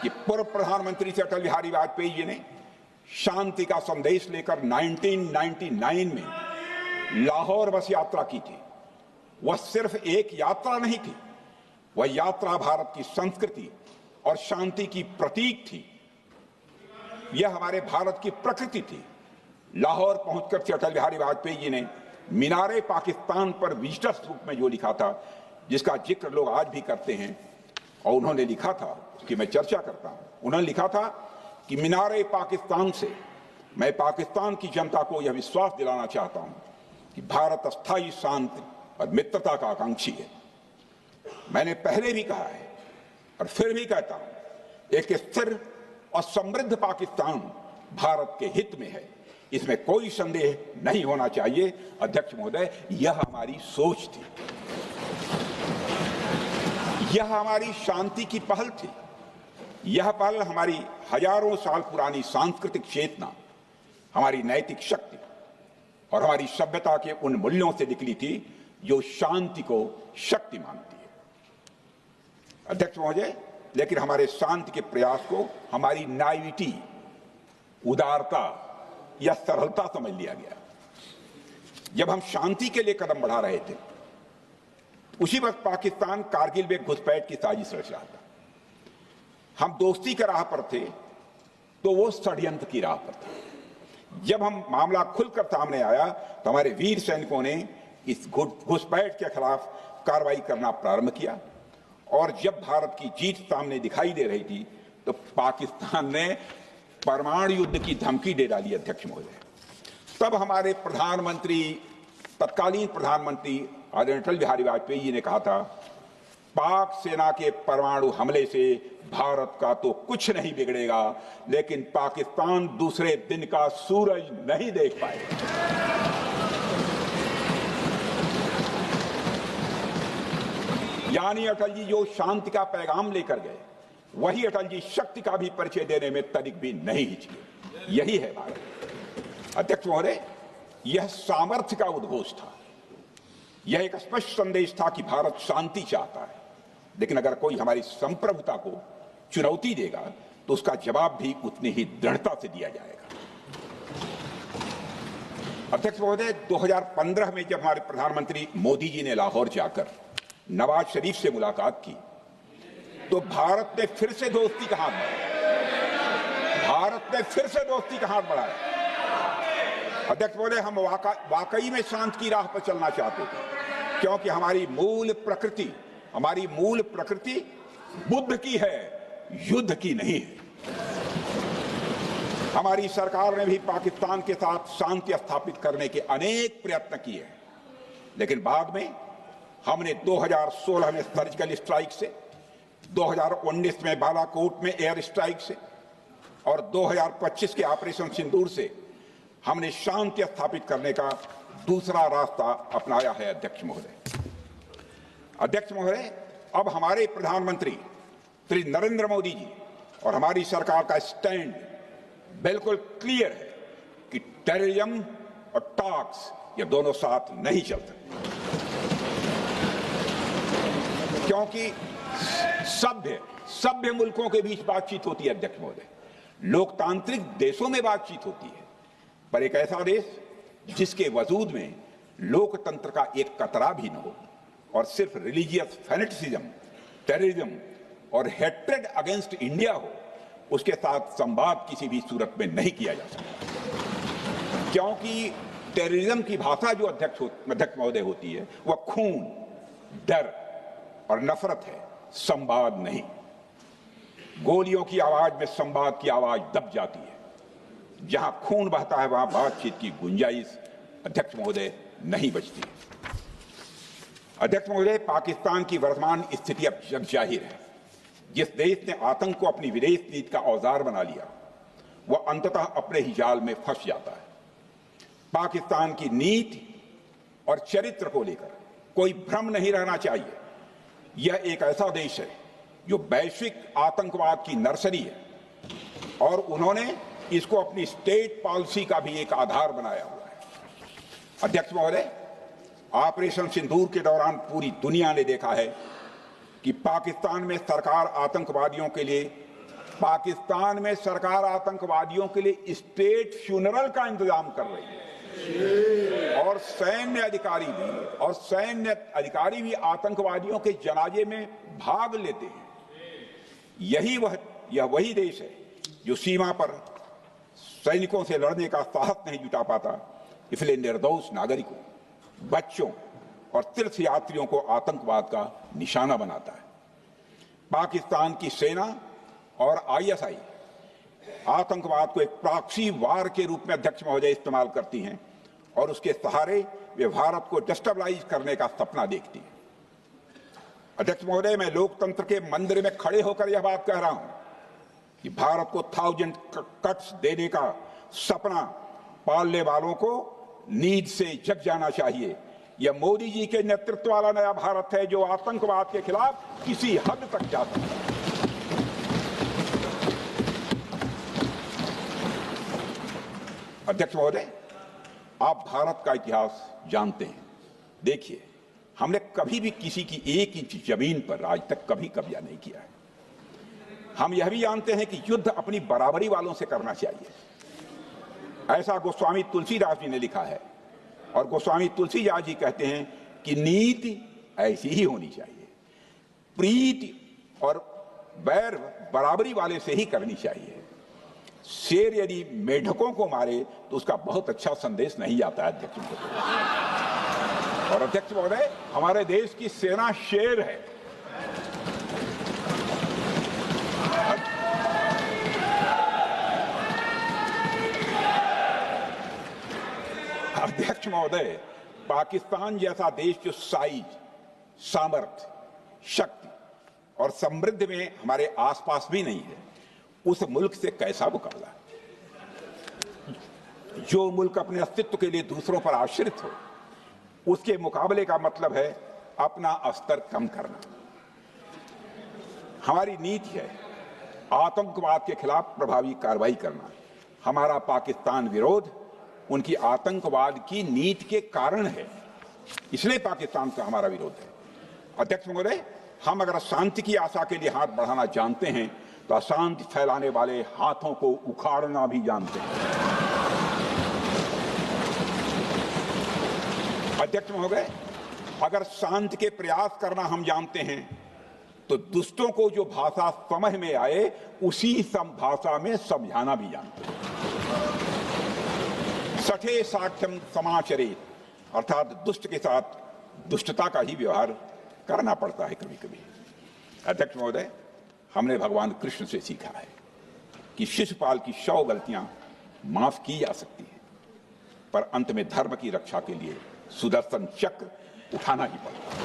कि पूर्व प्रधानमंत्री से अटल बिहारी वाजपेयी जी ने शांति का संदेश लेकर 1999 में लाहौर बस यात्रा की थी। वह सिर्फ एक यात्रा नहीं थी, वह यात्रा भारत की संस्कृति और शांति की प्रतीक थी। यह हमारे भारत की प्रकृति थी। लाहौर पहुंचकर से अटल बिहारी वाजपेयी जी ने मीनारे पाकिस्तान पर विजिटर्स रूप में जो लिखा था, जिसका जिक्र लोग आज भी करते हैं, और उन्होंने लिखा था, उसकी मैं चर्चा करता हूं। उन्होंने लिखा था कि मीनारे पाकिस्तान से मैं पाकिस्तान की जनता को यह विश्वास दिलाना चाहता हूं कि भारत अस्थायी शांति और मित्रता का आकांक्षी है। मैंने पहले भी कहा है और फिर भी कहता हूं, एक स्थिर और समृद्ध पाकिस्तान भारत के हित में है, इसमें कोई संदेह नहीं होना चाहिए। अध्यक्ष महोदय, यह हमारी सोच थी, यह हमारी शांति की पहल थी। यह पहल हमारी हजारों साल पुरानी सांस्कृतिक चेतना, हमारी नैतिक शक्ति और हमारी सभ्यता के उन मूल्यों से निकली थी जो शांति को शक्ति मानती है। अध्यक्ष महोदय, लेकिन हमारे शांति के प्रयास को हमारी नाइविटी, उदारता या सरलता समझ लिया गया। जब हम शांति के लिए कदम बढ़ा रहे थे, उसी वक्त पाकिस्तान कारगिल में घुसपैठ की साजिश रच रहा था। हम दोस्ती के राह पर थे तो वो षड्यंत्र की राह पर था। जब हम मामला खुलकर सामने आया तो हमारे वीर सैनिकों ने इस घुसपैठ के खिलाफ कार्रवाई करना प्रारंभ किया, और जब भारत की जीत सामने दिखाई दे रही थी तो पाकिस्तान ने परमाणु युद्ध की धमकी दे डाली अध्यक्ष महोदय। तब हमारे प्रधानमंत्री, तत्कालीन प्रधानमंत्री आदरणीय अटल बिहारी वाजपेयी जी ने कहा था, पाक सेना के परमाणु हमले से भारत का तो कुछ नहीं बिगड़ेगा, लेकिन पाकिस्तान दूसरे दिन का सूरज नहीं देख पाएगा। यानी अटल जी जो शांति का पैगाम लेकर गए, वही अटल जी शक्ति का भी परिचय देने में तनिक भी नहीं हिचके। यही है भारत। अध्यक्ष महोदय, यह सामर्थ्य का उद्घोष था। यह एक स्पष्ट संदेश था कि भारत शांति चाहता है, लेकिन अगर कोई हमारी संप्रभुता को चुनौती देगा तो उसका जवाब भी उतनी ही दृढ़ता से दिया जाएगा। अध्यक्ष महोदय, 2015 में जब हमारे प्रधानमंत्री मोदी जी ने लाहौर जाकर नवाज शरीफ से मुलाकात की, तो भारत ने फिर से दोस्ती का हाथ बढ़ाया। भारत ने फिर से दोस्ती का हाथ बढ़ाया। अध्यक्ष महोदय, हम वाकई में शांति की राह पर चलना चाहते थे, क्योंकि हमारी मूल प्रकृति बुद्ध की है, युद्ध की नहीं है। हमारी सरकार ने भी पाकिस्तान के साथ शांति स्थापित करने के अनेक प्रयत्न किए हैं, लेकिन बाद में हमने 2016 में सर्जिकल स्ट्राइक से, 2019 में बालाकोट में एयर स्ट्राइक से और 2025 के ऑपरेशन सिंदूर से हमने शांति स्थापित करने का दूसरा रास्ता अपनाया है। अध्यक्ष महोदय, अब हमारे प्रधानमंत्री श्री नरेंद्र मोदी जी और हमारी सरकार का स्टैंड बिल्कुल क्लियर है कि टेररिज्म और टॉक्स ये दोनों साथ नहीं चल सकते, क्योंकि सभ्य मुल्कों के बीच बातचीत होती है। अध्यक्ष महोदय, लोकतांत्रिक देशों में बातचीत होती है, पर एक ऐसा देश जिसके वजूद में लोकतंत्र का एक कतरा भी न हो और सिर्फ रिलीजियस फैनेटिसिज्म, टेररिज्म और हेट्रेड अगेंस्ट इंडिया हो, उसके साथ संवाद किसी भी सूरत में नहीं किया जा सकता। क्योंकि टेररिज्म की भाषा जो अध्यक्ष महोदय होती है, वह खून, डर और नफरत है, संवाद नहीं। गोलियों की आवाज में संवाद की आवाज दब जाती है। जहां खून बहता है वहां बातचीत की गुंजाइश अध्यक्ष महोदय नहीं बचती। अध्यक्ष महोदय, पाकिस्तान की वर्तमान स्थिति अब जग जाहिर है। जिस देश ने आतंक को अपनी विदेश नीति का औजार बना लिया, वह अंततः अपने ही जाल में फंस जाता है। पाकिस्तान की नीति और चरित्र को लेकर कोई भ्रम नहीं रहना चाहिए। यह एक ऐसा देश है जो वैश्विक आतंकवाद की नर्सरी है और उन्होंने इसको अपनी स्टेट पॉलिसी का भी एक आधार बनाया हुआ है। अध्यक्ष महोदय, ऑपरेशन सिंदूर के दौरान पूरी दुनिया ने देखा है कि पाकिस्तान में सरकार आतंकवादियों के लिए स्टेट फ्यूनरल का इंतजाम कर रही है और सैन्य अधिकारी भी आतंकवादियों के जनाजे में भाग लेते हैं। यह वही देश है जो सीमा पर सैनिकों से लड़ने का साहस नहीं जुटा पाता, इसलिए निर्दोष नागरिकों, बच्चों और तीर्थ यात्रियों को आतंकवाद का निशाना बनाता है। पाकिस्तान की सेना और आईएसआई आतंकवाद को एक प्रॉक्सी वार के रूप में अध्यक्ष महोदय इस्तेमाल करती हैं और उसके सहारे वे भारत को डिस्टेबलाइज करने का सपना देखती हैं। अध्यक्ष महोदय, मैं लोकतंत्र के मंदिर में खड़े होकर यह बात कह रहा हूं कि भारत को 1000 कट्स देने का सपना पालने वालों को नींद से जग जाना चाहिए। यह मोदी जी के नेतृत्व वाला नया भारत है जो आतंकवाद के खिलाफ किसी हद तक जा सकता है। अध्यक्ष महोदय, आप भारत का इतिहास जानते हैं। देखिए, हमने कभी भी किसी की 1 इंच जमीन पर आज तक कभी कब्जा नहीं किया है। हम यह भी जानते हैं कि युद्ध अपनी बराबरी वालों से करना चाहिए। ऐसा गोस्वामी तुलसीदास जी ने लिखा है और गोस्वामी तुलसीदास जी कहते हैं कि नीति ऐसी ही होनी चाहिए, प्रीति और बैर बराबरी वाले से ही करनी चाहिए। शेर यदि मेढकों को मारे तो उसका बहुत अच्छा संदेश नहीं जाता है अध्यक्ष महोदय। और अध्यक्ष महोदय, हमारे देश की सेना शेर है। अध्यक्ष महोदय, पाकिस्तान जैसा देश जो साइज, सामर्थ्य, शक्ति और समृद्धि में हमारे आसपास भी नहीं है, उस मुल्क से कैसा मुकाबला? जो मुल्क अपने अस्तित्व के लिए दूसरों पर आश्रित हो, उसके मुकाबले का मतलब है अपना स्तर कम करना। हमारी नीति है आतंकवाद के खिलाफ प्रभावी कार्रवाई करना। हमारा पाकिस्तान विरोध उनकी आतंकवाद की नीति के कारण है, इसलिए पाकिस्तान का हमारा विरोध है। अध्यक्ष महोदय, हम अगर शांति की आशा के लिए हाथ बढ़ाना जानते हैं तो अशांति फैलाने वाले हाथों को उखाड़ना भी जानते हैं। अध्यक्ष महोदय, अगर शांति के प्रयास करना हम जानते हैं तो दुष्टों को जो भाषा समझ में आए उसी भाषा में समझाना भी जानते हैं। सठे साक्ष्यम समाचरे, अर्थात दुष्ट के साथ दुष्टता का ही व्यवहार करना पड़ता है कभी कभी। अध्यक्ष महोदय, हमने भगवान कृष्ण से सीखा है कि शिशुपाल की 100 गलतियां माफ की जा सकती हैं, पर अंत में धर्म की रक्षा के लिए सुदर्शन चक्र उठाना ही पड़ता है।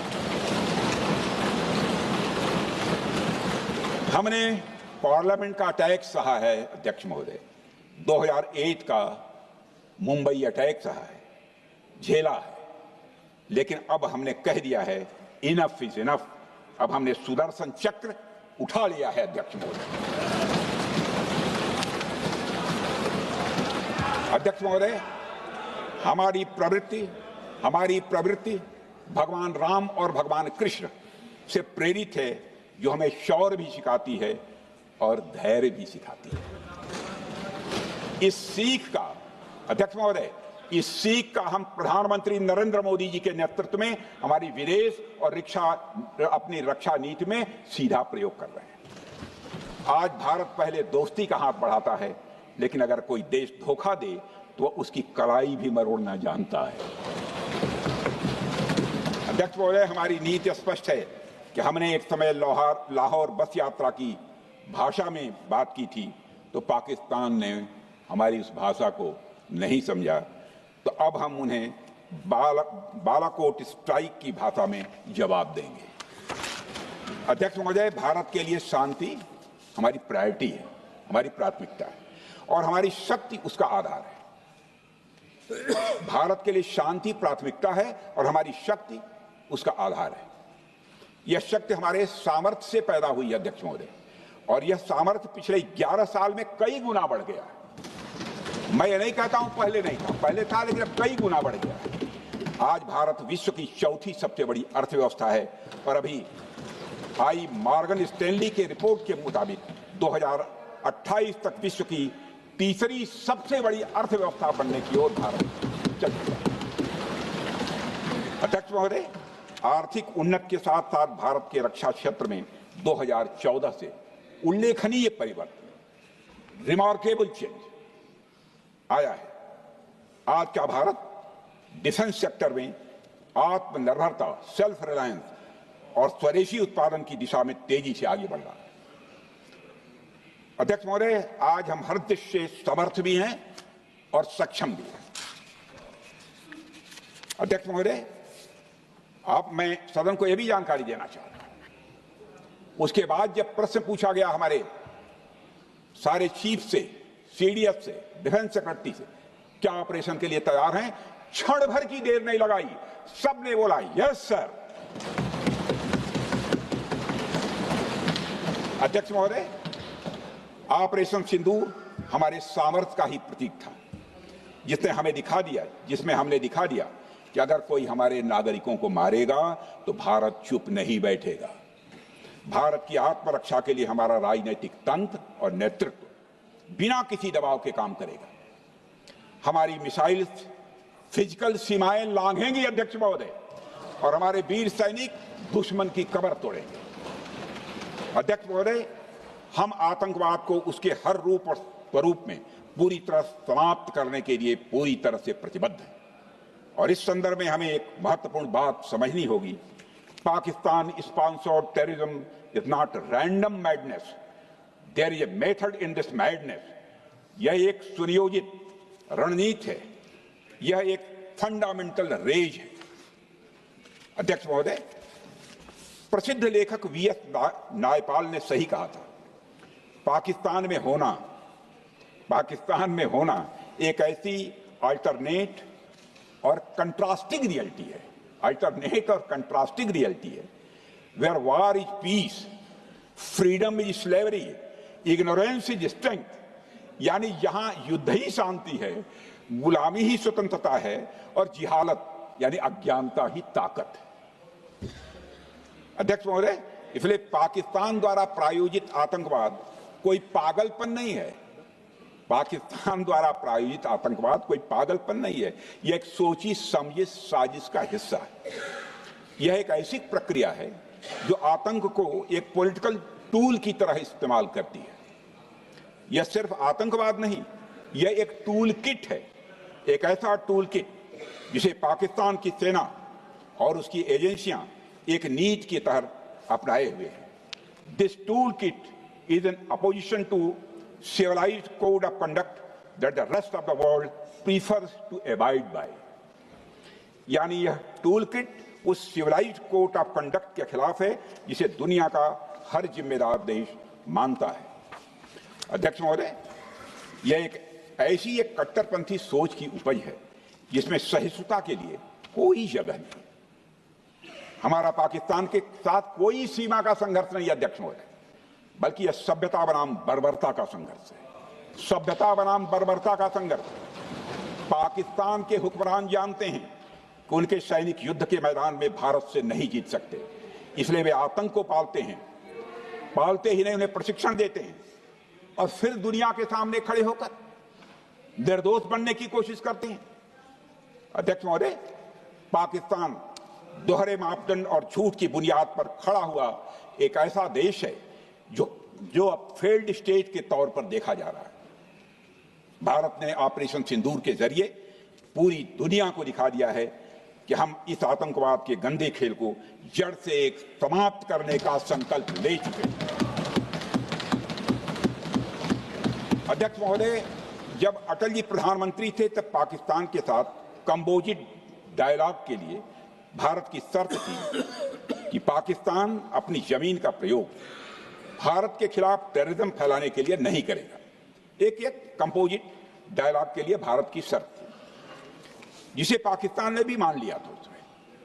हमने पार्लियामेंट का अटैक सहा है अध्यक्ष महोदय, 2008 का मुंबई अटैक सहा है, झेला है, लेकिन अब हमने कह दिया है इनफ इज इनफ। अब हमने सुदर्शन चक्र उठा लिया है अध्यक्ष महोदय। अध्यक्ष महोदय, हमारी प्रवृत्ति भगवान राम और भगवान कृष्ण से प्रेरित है, जो हमें शौर्य भी सिखाती है और धैर्य भी सिखाती है। इस सीख का अध्यक्ष महोदय, इस सीख का हम प्रधानमंत्री नरेंद्र मोदी जी के नेतृत्व में हमारी विदेश और अपनी रक्षा नीति में सीधा प्रयोग कर रहे हैं। आज भारत पहले दोस्ती का हाथ बढ़ाता है, लेकिन अगर कोई देश धोखा दे तो उसकी कलाई भी मरोड़ना जानता है। अध्यक्ष महोदय, हमारी नीति स्पष्ट है कि हमने एक समय लाहौर बस यात्रा की भाषा में बात की थी तो पाकिस्तान ने हमारी उस भाषा को नहीं समझा, तो अब हम उन्हें बालाकोट स्ट्राइक की भाषा में जवाब देंगे। अध्यक्ष महोदय, भारत के लिए शांति हमारी प्रायोरिटी है, हमारी प्राथमिकता है और हमारी शक्ति उसका आधार है। भारत के लिए शांति प्राथमिकता है और हमारी शक्ति उसका आधार है। यह शक्ति हमारे सामर्थ्य से पैदा हुई है अध्यक्ष महोदय, और यह सामर्थ्य पिछले 11 साल में कई गुना बढ़ गया है। मैं ये नहीं कहता हूं पहले नहीं था, पहले था, लेकिन अब कई गुना बढ़ गया। आज भारत विश्व की चौथी सबसे बड़ी अर्थव्यवस्था है और अभी आई मॉर्गन स्टैनली के रिपोर्ट के मुताबिक 2028 तक विश्व की तीसरी सबसे बड़ी अर्थव्यवस्था बनने की ओर भारत चल रहा है। अध्यक्ष महोदय, आर्थिक उन्नति के साथ साथ भारत के रक्षा क्षेत्र में 2014 से उल्लेखनीय परिवर्तन, रिमार्केबल चेंज आया है। आज का भारत डिफेंस सेक्टर में आत्मनिर्भरता, सेल्फ रिलायंस और स्वदेशी उत्पादन की दिशा में तेजी से आगे बढ़ रहा है। अध्यक्ष महोदय, आज हम हर दृष्टि से समर्थ भी हैं और सक्षम भी हैं। अध्यक्ष महोदय, मैं सदन को यह भी जानकारी देना चाहता हूं, उसके बाद जब प्रश्न पूछा गया हमारे सारे चीफ से, सीडीएफ से, डिफेंस सेक्रेटरी से, क्या ऑपरेशन के लिए तैयार हैं, क्षण भर की देर नहीं लगाई, सबने बोला यस सर। अध्यक्ष महोदय, ऑपरेशन सिंदूर हमारे सामर्थ्य का ही प्रतीक था, जिसमें हमने दिखा दिया कि अगर कोई हमारे नागरिकों को मारेगा तो भारत चुप नहीं बैठेगा। भारत की आत्मरक्षा के लिए हमारा राजनीतिक तंत्र और नेतृत्व बिना किसी दबाव के काम करेगा। हमारी मिसाइल फिजिकल सीमाएं लांघेंगी अध्यक्ष महोदय, और हमारे वीर सैनिक दुश्मन की कमर तोड़ेंगे। अध्यक्ष महोदय, हम आतंकवाद को उसके हर रूप और स्वरूप में पूरी तरह समाप्त करने के लिए पूरी तरह से प्रतिबद्ध हैं, और इस संदर्भ में हमें एक महत्वपूर्ण बात समझनी होगी। Pakistan sponsored terrorism is not random madness, there is a method in this madness. यह एक सुनियोजित रणनीति है, यह एक फंडामेंटल रेज है। अध्यक्ष महोदय, प्रसिद्ध लेखक वीएस नायपाल ने सही कहा था, पाकिस्तान में होना एक ऐसी अल्टरनेट और कंट्रास्टिंग रियलिटी है, where war is peace, freedom is slavery, ignorance is strength, यानी यहां युद्ध ही शांति है, गुलामी ही स्वतंत्रता है और जिहालत यानी अज्ञानता ही ताकत है। अध्यक्ष महोदय, इसलिए पाकिस्तान द्वारा प्रायोजित आतंकवाद कोई पागलपन नहीं है। पाकिस्तान द्वारा प्रायोजित आतंकवाद कोई पागलपन नहीं है, यह एक सोची समझी साजिश का हिस्सा है। यह एक ऐसी प्रक्रिया है जो आतंक को एक पॉलिटिकल टूल की तरह इस्तेमाल करती है। यह सिर्फ आतंकवाद नहीं, यह एक टूल किट है, एक ऐसा टूल किट जिसे पाकिस्तान की सेना और उसकी एजेंसियां एक नीति की तरह अपनाए हुए हैं। This tool kit is in opposition to civilized code of conduct that the rest of the world prefers to abide by. यानी यह टूल किट उस सिविलाइज्ड कोड ऑफ कंडक्ट के खिलाफ है जिसे दुनिया का हर जिम्मेदार देश मानता है। अध्यक्ष महोदय, यह एक कट्टरपंथी सोच की उपज है जिसमें सहिष्णुता के लिए कोई जगह नहीं। हमारा पाकिस्तान के साथ कोई सीमा का संघर्ष नहीं है अध्यक्ष महोदय, बल्कि यह सभ्यता बनाम बर्बरता का संघर्ष है। सभ्यता बनाम बर्बरता का संघर्ष। पाकिस्तान के हुक्मरान जानते हैं कि उनके सैनिक युद्ध के मैदान में भारत से नहीं जीत सकते, इसलिए वे आतंक को पालते ही नहीं, उन्हें प्रशिक्षण देते हैं और फिर दुनिया के सामने खड़े होकर निर्दोष बनने की कोशिश करते हैं। अध्यक्ष महोदय, पाकिस्तान दोहरे मापदंड और झूठ की बुनियाद पर खड़ा हुआ एक ऐसा देश है जो अब फेल्ड स्टेट के तौर पर देखा जा रहा है। भारत ने ऑपरेशन सिंदूर के जरिए पूरी दुनिया को दिखा दिया है कि हम इस आतंकवाद के गंदे खेल को जड़ से एक समाप्त करने का संकल्प ले चुके हैं। अध्यक्ष महोदय, जब अटल जी प्रधानमंत्री थे तब पाकिस्तान के साथ कंबोजिट डायलॉग के लिए भारत की शर्त थी कि पाकिस्तान अपनी जमीन का प्रयोग भारत के खिलाफ टेररिज्म फैलाने के लिए नहीं करेगा। एक कंपोजिट डायलॉग के लिए भारत की शर्त थी, जिसे पाकिस्तान ने भी मान लिया था उसमें।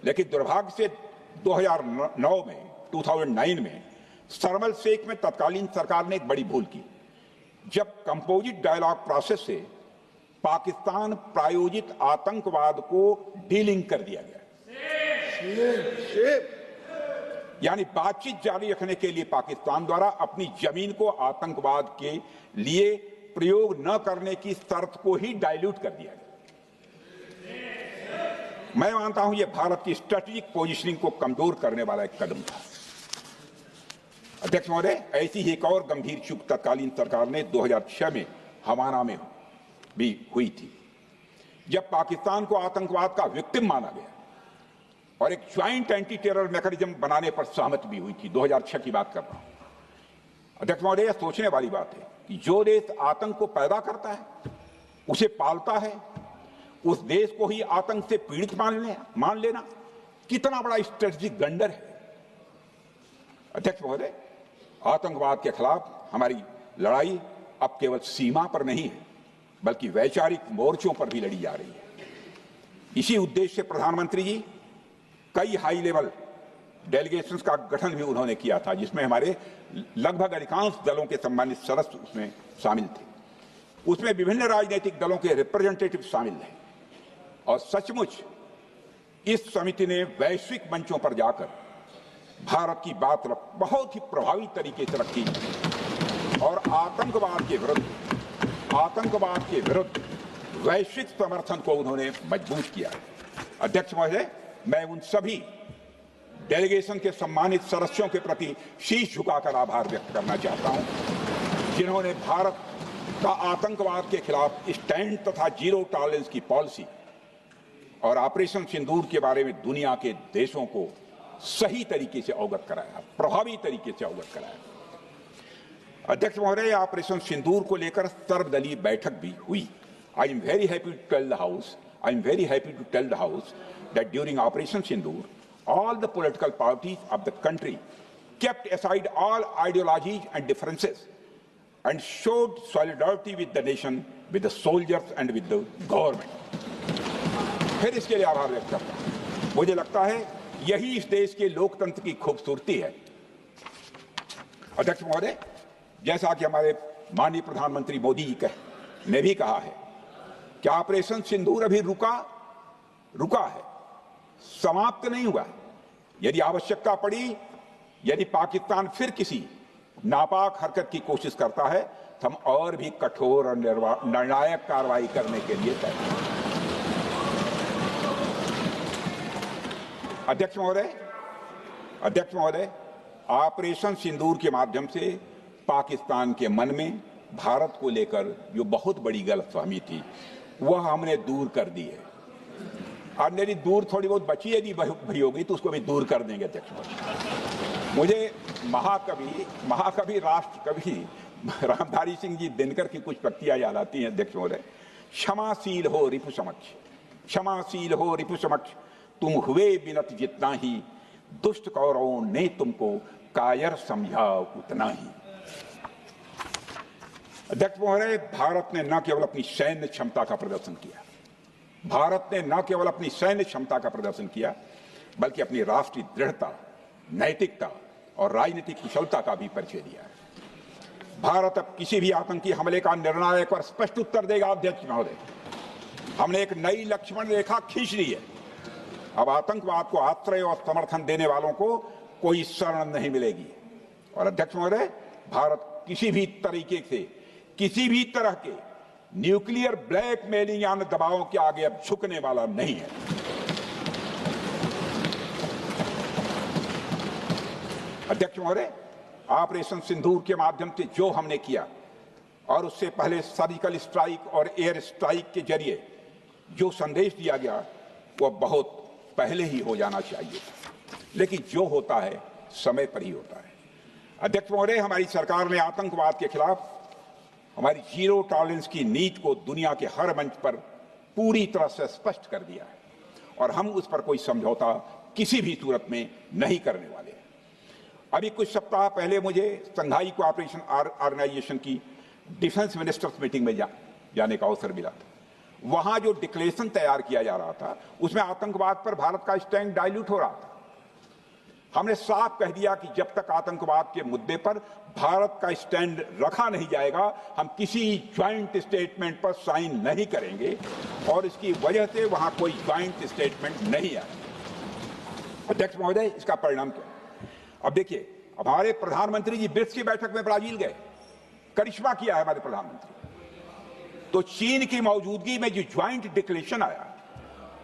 लेकिन दुर्भाग्य से 2009 में शर्म शेख में तत्कालीन सरकार ने एक बड़ी भूल की, जब कंपोजिट डायलॉग प्रोसेस से पाकिस्तान प्रायोजित आतंकवाद को डीलिंक कर दिया गया। यानी बातचीत जारी रखने के लिए पाकिस्तान द्वारा अपनी जमीन को आतंकवाद के लिए प्रयोग न करने की शर्त को ही डाइल्यूट कर दिया गया। मैं मानता हूं यह भारत की स्ट्रेटेजिक पोजीशनिंग को कमजोर करने वाला एक कदम था। अध्यक्ष महोदय, ऐसी ही एक और गंभीर चूक तत्कालीन सरकार ने 2006 में हवाना में भी हुई थी, जब पाकिस्तान को आतंकवाद का विक्टिम माना गया और एक ज्वाइंट एंटी टेरर मैकेनिज्म बनाने पर सहमति भी हुई थी। 2006 की बात कर रहा हूं। अध्यक्ष महोदय, यह सोचने वाली बात है कि जो देश आतंक को पैदा करता है, उसे पालता है, उस देश को ही आतंक से पीड़ित मान लेना कितना बड़ा स्ट्रेटेजिक ब्लंडर है। अध्यक्ष महोदय, आतंकवाद के खिलाफ हमारी लड़ाई अब केवल सीमा पर नहीं है, बल्कि वैचारिक मोर्चों पर भी लड़ी जा रही है। इसी उद्देश्य से प्रधानमंत्री जी कई हाई लेवल डेलीगेशंस का गठन भी उन्होंने किया था, जिसमें हमारे लगभग अधिकांश दलों के सम्मानित सदस्य उसमें शामिल थे। उसमें विभिन्न राजनीतिक दलों के रिप्रेजेंटेटिव शामिल हैं और सचमुच इस समिति ने वैश्विक मंचों पर जाकर भारत की बात बहुत ही प्रभावी तरीके से रखी और आतंकवाद के विरुद्ध वैश्विक समर्थन को उन्होंने मजबूत किया। अध्यक्ष महोदय, मैं उन सभी डेलीगेशन के सम्मानित सदस्यों के प्रति शीश झुकाकर आभार व्यक्त करना चाहता हूं, जिन्होंने भारत का आतंकवाद के खिलाफ स्टैंड तथा जीरो टॉलरेंस की पॉलिसी और ऑपरेशन सिंदूर के बारे में दुनिया के देशों को सही तरीके से अवगत कराया, प्रभावी तरीके से अवगत कराया। अध्यक्ष महोदय, ऑपरेशन सिंदूर को लेकर सर्वदलीय बैठक भी हुई। I am very happy to tell the house I am very happy to tell the House that during Operation Sindoor, all the political parties of the country kept aside all ideologies and differences and showed solidarity with the nation, with the soldiers and with the government. फिर इसके लिए आभार व्यक्त करता हूं। मुझे लगता है यही इस देश के लोकतंत्र की खूबसूरती है। अध्यक्ष महोदय, जैसा कि हमारे माननीय प्रधानमंत्री मोदी जी ने भी कहा है कि ऑपरेशन सिंदूर अभी रुका है, समाप्त नहीं हुआ है। यदि आवश्यकता पड़ी, यदि पाकिस्तान फिर किसी नापाक हरकत की कोशिश करता है तो हम और भी कठोर और निर्णायक कार्रवाई करने के लिए तैयार हैं। अध्यक्ष महोदय, ऑपरेशन सिंदूर के माध्यम से पाकिस्तान के मन में भारत को लेकर जो बहुत बड़ी गलतफहमी थी वह हमने दूर कर दी है। और मेरी दूर थोड़ी बहुत बची है, यदि भरी होगी तो उसको भी दूर कर देंगे। अध्यक्ष महोदय, मुझे महाकवि राष्ट्रकवि रामधारी सिंह जी दिनकर की कुछ पंक्तियां याद आती हैं। अध्यक्ष महोदय, क्षमाशील हो रिपु समक्ष, तुम हुए विनत जितना ही, दुष्ट कौरवों ने तुमको कायर समझा उतना ही। अध्यक्ष महोदय, भारत ने न केवल अपनी सैन्य क्षमता का प्रदर्शन किया, बल्कि अपनी राष्ट्रीय दृढ़ता, नैतिकता और राजनीतिक कुशलता का भी परिचय दिया है। भारत अब किसी भी आतंकी हमले का निर्णायक और स्पष्ट उत्तर देगा। अध्यक्ष महोदय, हमने एक नई लक्ष्मण रेखा खींच ली है। अब आतंकवाद को आश्रय और समर्थन देने वालों को कोई शरण नहीं मिलेगी। और अध्यक्ष महोदय, भारत किसी भी तरीके से किसी भी तरह के न्यूक्लियर ब्लैकमेलिंग या दबावों के आगे अब झुकने वाला नहीं है। अध्यक्ष महोदय, ऑपरेशन सिंदूर के माध्यम से जो हमने किया और उससे पहले सर्जिकल स्ट्राइक और एयर स्ट्राइक के जरिए जो संदेश दिया गया वह बहुत पहले ही हो जाना चाहिए, लेकिन जो होता है समय पर ही होता है। अध्यक्ष महोदय, हमारी सरकार ने आतंकवाद के खिलाफ हमारी जीरो टॉलरेंस की नीति को दुनिया के हर मंच पर पूरी तरह से स्पष्ट कर दिया है और हम उस पर कोई समझौता किसी भी सूरत में नहीं करने वाले हैं। अभी कुछ सप्ताह पहले मुझे शंघाई कोऑपरेशन ऑर्गेनाइजेशन की डिफेंस मिनिस्टर्स मीटिंग में जाने का अवसर मिला था। वहां जो डिक्लेरेशन तैयार किया जा रहा था उसमें आतंकवाद पर भारत का स्टैंड डाइल्यूट हो रहा था। हमने साफ कह दिया कि जब तक आतंकवाद के मुद्दे पर भारत का स्टैंड रखा नहीं जाएगा, हम किसी ज्वाइंट स्टेटमेंट पर साइन नहीं करेंगे और इसकी वजह से वहां कोई ज्वाइंट स्टेटमेंट नहीं आया। अध्यक्ष महोदय, इसका परिणाम क्या? अब देखिए, हमारे प्रधानमंत्री जी ब्रिक्स की बैठक में ब्राजील गए, करिश्मा किया है हमारे प्रधानमंत्री। तो चीन की मौजूदगी में जो ज्वाइंट डिक्लेरेशन आया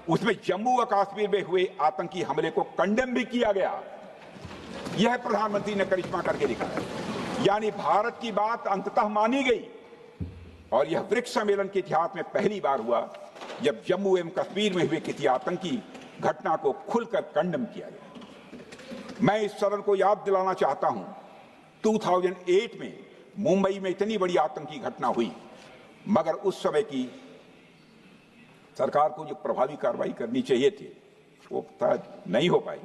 उसमें जम्मू और कश्मीर में हुए आतंकी हमले को कंडेम भी किया गया। यह प्रधानमंत्री ने करिश्मा करके दिखाया, यानी भारत की बात अंततः मानी गई। और यह ब्रिक्स सम्मेलन के इतिहास में पहली बार हुआ जब जम्मू एवं कश्मीर में हुए किसी आतंकी घटना को खुलकर कंडेम किया गया। मैं इस सदन को याद दिलाना चाहता हूं, 2008 में मुंबई में इतनी बड़ी आतंकी घटना हुई, मगर उस समय की सरकार को जो प्रभावी कार्रवाई करनी चाहिए थी वो नहीं हो पाई।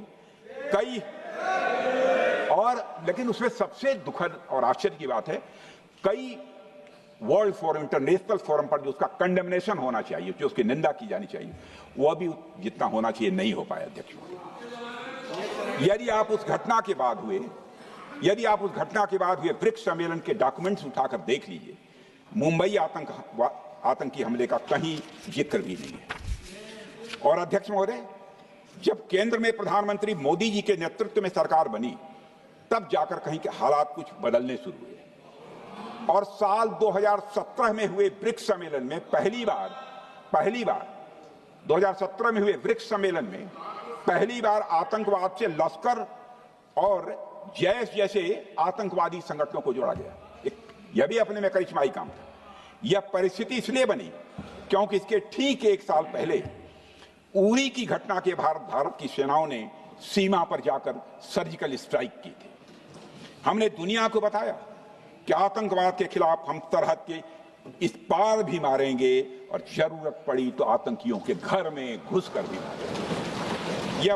लेकिन उसमें सबसे दुखद और आश्चर्य की बात है, कई वर्ल्ड फोरम, इंटरनेशनल फोरम पर जो उसका कंडेमनेशन होना चाहिए, जो उसकी निंदा की जानी चाहिए, वह भी जितना होना चाहिए नहीं हो पाया। अध्यक्ष, यदि आप उस घटना के बाद हुए ब्रिक्स सम्मेलन के डॉक्यूमेंट्स उठाकर देख लीजिए, मुंबई आतंकी हमले का कहीं जिक्र भी नहीं है। और अध्यक्ष महोदय, जब केंद्र में प्रधानमंत्री मोदी जी के नेतृत्व में सरकार बनी तब जाकर कहीं के हालात कुछ बदलने शुरू हुए और साल 2017 में हुए ब्रिक्स सम्मेलन में पहली बार 2017 में हुए ब्रिक्स सम्मेलन में पहली बार आतंकवाद से लश्कर और जैश जैसे आतंकवादी संगठनों को जोड़ा गया। यह भी अपने में करिश्माई काम था। यह परिस्थिति इसलिए बनी क्योंकि इसके ठीक एक साल पहले उरी की घटना के भारत की सेनाओं ने सीमा पर जाकर सर्जिकल स्ट्राइक की थी। हमने दुनिया को बताया कि आतंकवाद के खिलाफ हम सरहद के इस पार भी मारेंगे और जरूरत पड़ी तो आतंकियों के घर में घुसकर भी मारे। यह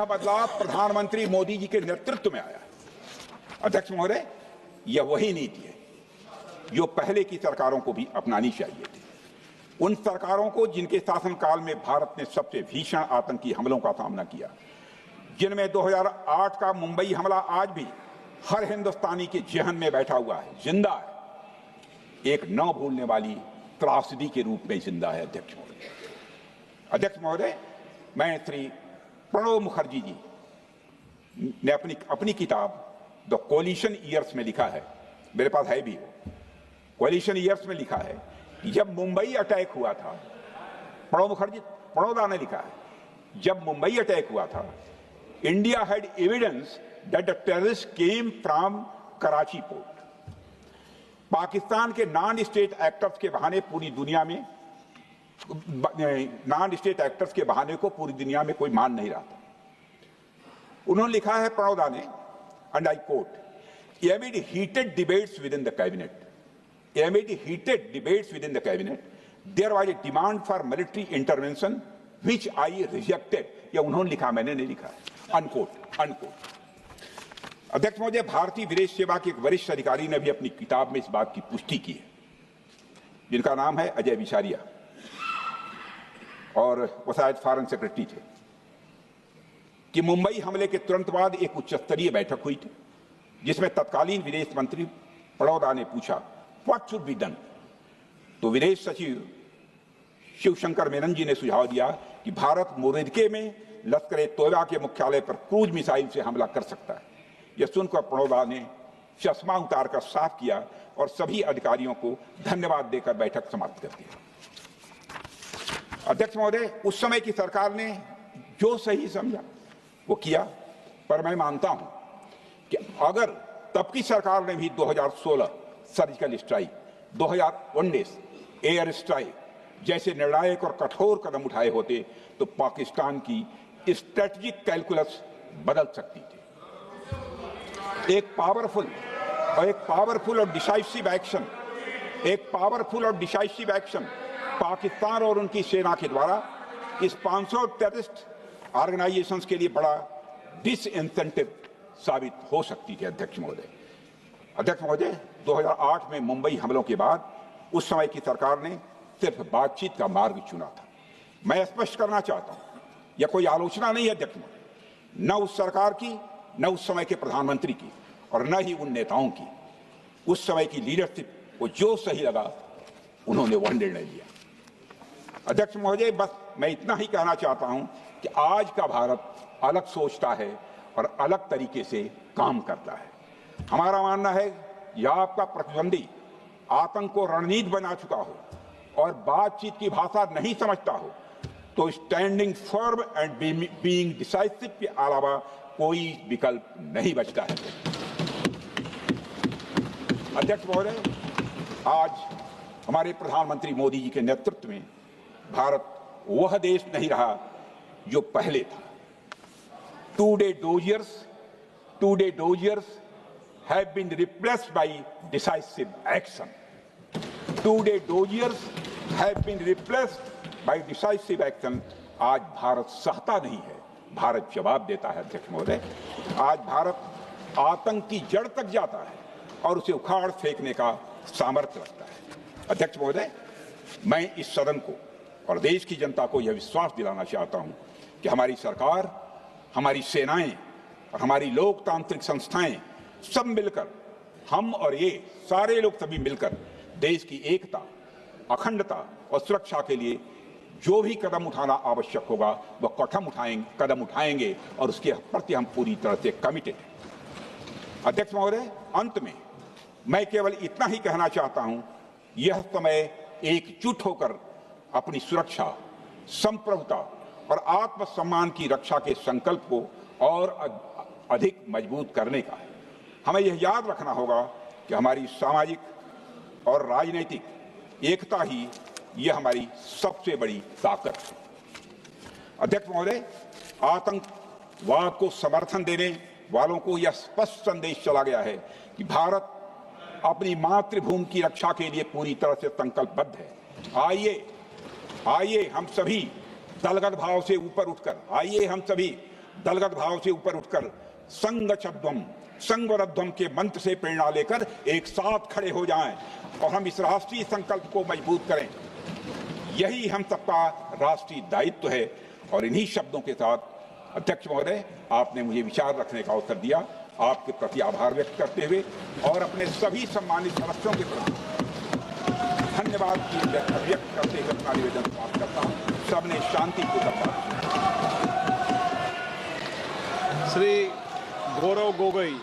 बदलाव प्रधानमंत्री मोदी जी के नेतृत्व में आया। अध्यक्ष महोदय, यह वही नीति है जो पहले की सरकारों को भी अपनानी चाहिए थी। उन सरकारों को जिनके शासनकाल में भारत ने सबसे भीषण आतंकी हमलों का सामना किया, जिनमें 2008 का मुंबई हमला आज भी हर हिंदुस्तानी के जहन में बैठा हुआ है, जिंदा है, एक न भूलने वाली त्रासदी के रूप में जिंदा है। अध्यक्ष महोदय, मैं श्री प्रणब मुखर्जी जी ने अपनी किताब द कोलिशन ईयर्स में लिखा है, मेरे पास है भी वो, कोलिशन ईयर्स में लिखा है कि जब मुंबई अटैक हुआ था, प्रणब ने लिखा है, जब मुंबई अटैक हुआ था, India had evidence that the terrorist came from Karachi port. Pakistan के नॉन स्टेट एक्टर्स के बहाने पूरी दुनिया में, नॉन स्टेट एक्टर्स के बहाने को पूरी दुनिया में कोई मान नहीं रहा था। उन्होंने लिखा है प्रणब ने, and I quote, amid heated debates within the cabinet, there was a demand for military intervention which I rejected. यह उन्होंने लिखा, मैंने नहीं लिखा, अनकोट। अध्यक्ष महोदय, भारतीय विदेश सेवा के एक वरिष्ठ अधिकारी ने भी अपनी किताब में इस बात की पुष्टि की है, जिनका नाम है अजय बिसारिया, और वो शायद फॉरेन सेक्रेटरी थे, कि मुंबई हमले के तुरंत बाद एक उच्च स्तरीय बैठक हुई थी, जिसमें तत्कालीन विदेश मंत्री प्रणब ने पूछा व्हाट शुड बी डन। तो विदेश सचिव शिवशंकर मेनन जी ने सुझाव दिया कि भारत मोरदके में लश्कर तोयबा के मुख्यालय पर क्रूज मिसाइल से हमला कर सकता है। यह सुनकर प्रणब ने चश्मा उतारकर साफ किया और सभी अधिकारियों को धन्यवाद देकर बैठक समाप्त कर दी। अध्यक्ष महोदय, उस समय की सरकार ने जो सही समझा वो किया, पर मैं मानता हूं कि अगर तब की सरकार ने भी 2016 सर्जिकल स्ट्राइक, 2019 एयर स्ट्राइक जैसे निर्णायक और कठोर कदम उठाए होते तो पाकिस्तान की स्ट्रेटेजिक कैलकुलस बदल सकती थी। एक पावरफुल और डिसाइसिव एक्शन पाकिस्तान और उनकी सेना के द्वारा इस 500 टेररिस्ट ऑर्गेनाइजेशंस के लिए बड़ा डिसइंसेंटिव साबित हो सकती थी। अध्यक्ष महोदय, 2008 में मुंबई हमलों के बाद उस समय की सरकार ने सिर्फ बातचीत का मार्ग चुना था। मैं स्पष्ट करना चाहता हूं, यह कोई आलोचना नहीं है अध्यक्ष महोदय, न उस सरकार की, न उस समय के प्रधानमंत्री की, और न ही उन नेताओं की। उस समय की लीडरशिप को जो सही लगा उन्होंने वह निर्णय लिया। अध्यक्ष महोदय, बस मैं इतना ही कहना चाहता हूं कि आज का भारत अलग सोचता है और अलग तरीके से काम करता है। हमारा मानना है यह आपका प्रतिद्वंदी आतंक को रणनीति बना चुका हो और बातचीत की भाषा नहीं समझता हो तो standing firm and being decisive के अलावा कोई विकल्प नहीं बचता है। अध्यक्ष महोदय, आज हमारे प्रधानमंत्री मोदी जी के नेतृत्व में भारत वह देश नहीं रहा जो पहले था। Two-day doziers have been replaced by decisive action. Two-day doziers have been replaced by decisive action. आज भारत सहता नहीं है, भारत जवाब देता है। अध्यक्ष महोदय, आज भारत आतंक की जड़ तक जाता है और उसे उखाड़ फेंकने का सामर्थ्य रखता है। अध्यक्ष महोदय, मैं इस सदन को और देश की जनता को यह विश्वास दिलाना चाहता हूं कि हमारी सरकार, हमारी सेनाएं और हमारी लोकतांत्रिक संस्थाएं सब मिलकर, हम और ये सारे लोग सभी मिलकर देश की एकता, अखंडता और सुरक्षा के लिए जो भी कदम उठाना आवश्यक होगा वह कदम उठाएंगे और उसके प्रति हम पूरी तरह से कमिटेड हैं। अध्यक्ष महोदय, अंत में मैं केवल इतना ही कहना चाहता हूं, यह समय एकजुट होकर अपनी सुरक्षा, संप्रभुता और आत्मसम्मान की रक्षा के संकल्प को और अधिक मजबूत करने का है। हमें यह याद रखना होगा कि हमारी सामाजिक और राजनीतिक एकता ही यह हमारी सबसे बड़ी ताकत है। अध्यक्ष महोदय, आतंकवाद को समर्थन देने वालों को यह स्पष्ट संदेश चला गया है कि भारत अपनी मातृभूमि की रक्षा के लिए पूरी तरह से संकल्पबद्ध है। आइए हम सभी दलगत भाव से ऊपर उठकर संगरध्वम के मंत्र से प्रेरणा लेकर एक साथ खड़े हो जाएं और हम इस राष्ट्रीय संकल्प को मजबूत करें। यही हम सबका राष्ट्रीय दायित्व है। और इन्हीं शब्दों के साथ अध्यक्ष महोदय, आपने मुझे विचार रखने का अवसर दिया, आपके प्रति आभार व्यक्त करते हुए और अपने सभी सम्मानित सदस्यों के प्रति धन्यवाद व्यक्त करते हुए अपना निवेदन समाप्त करता हूँ। सबने शांतिपूर्वक श्री गौरव गोगोई।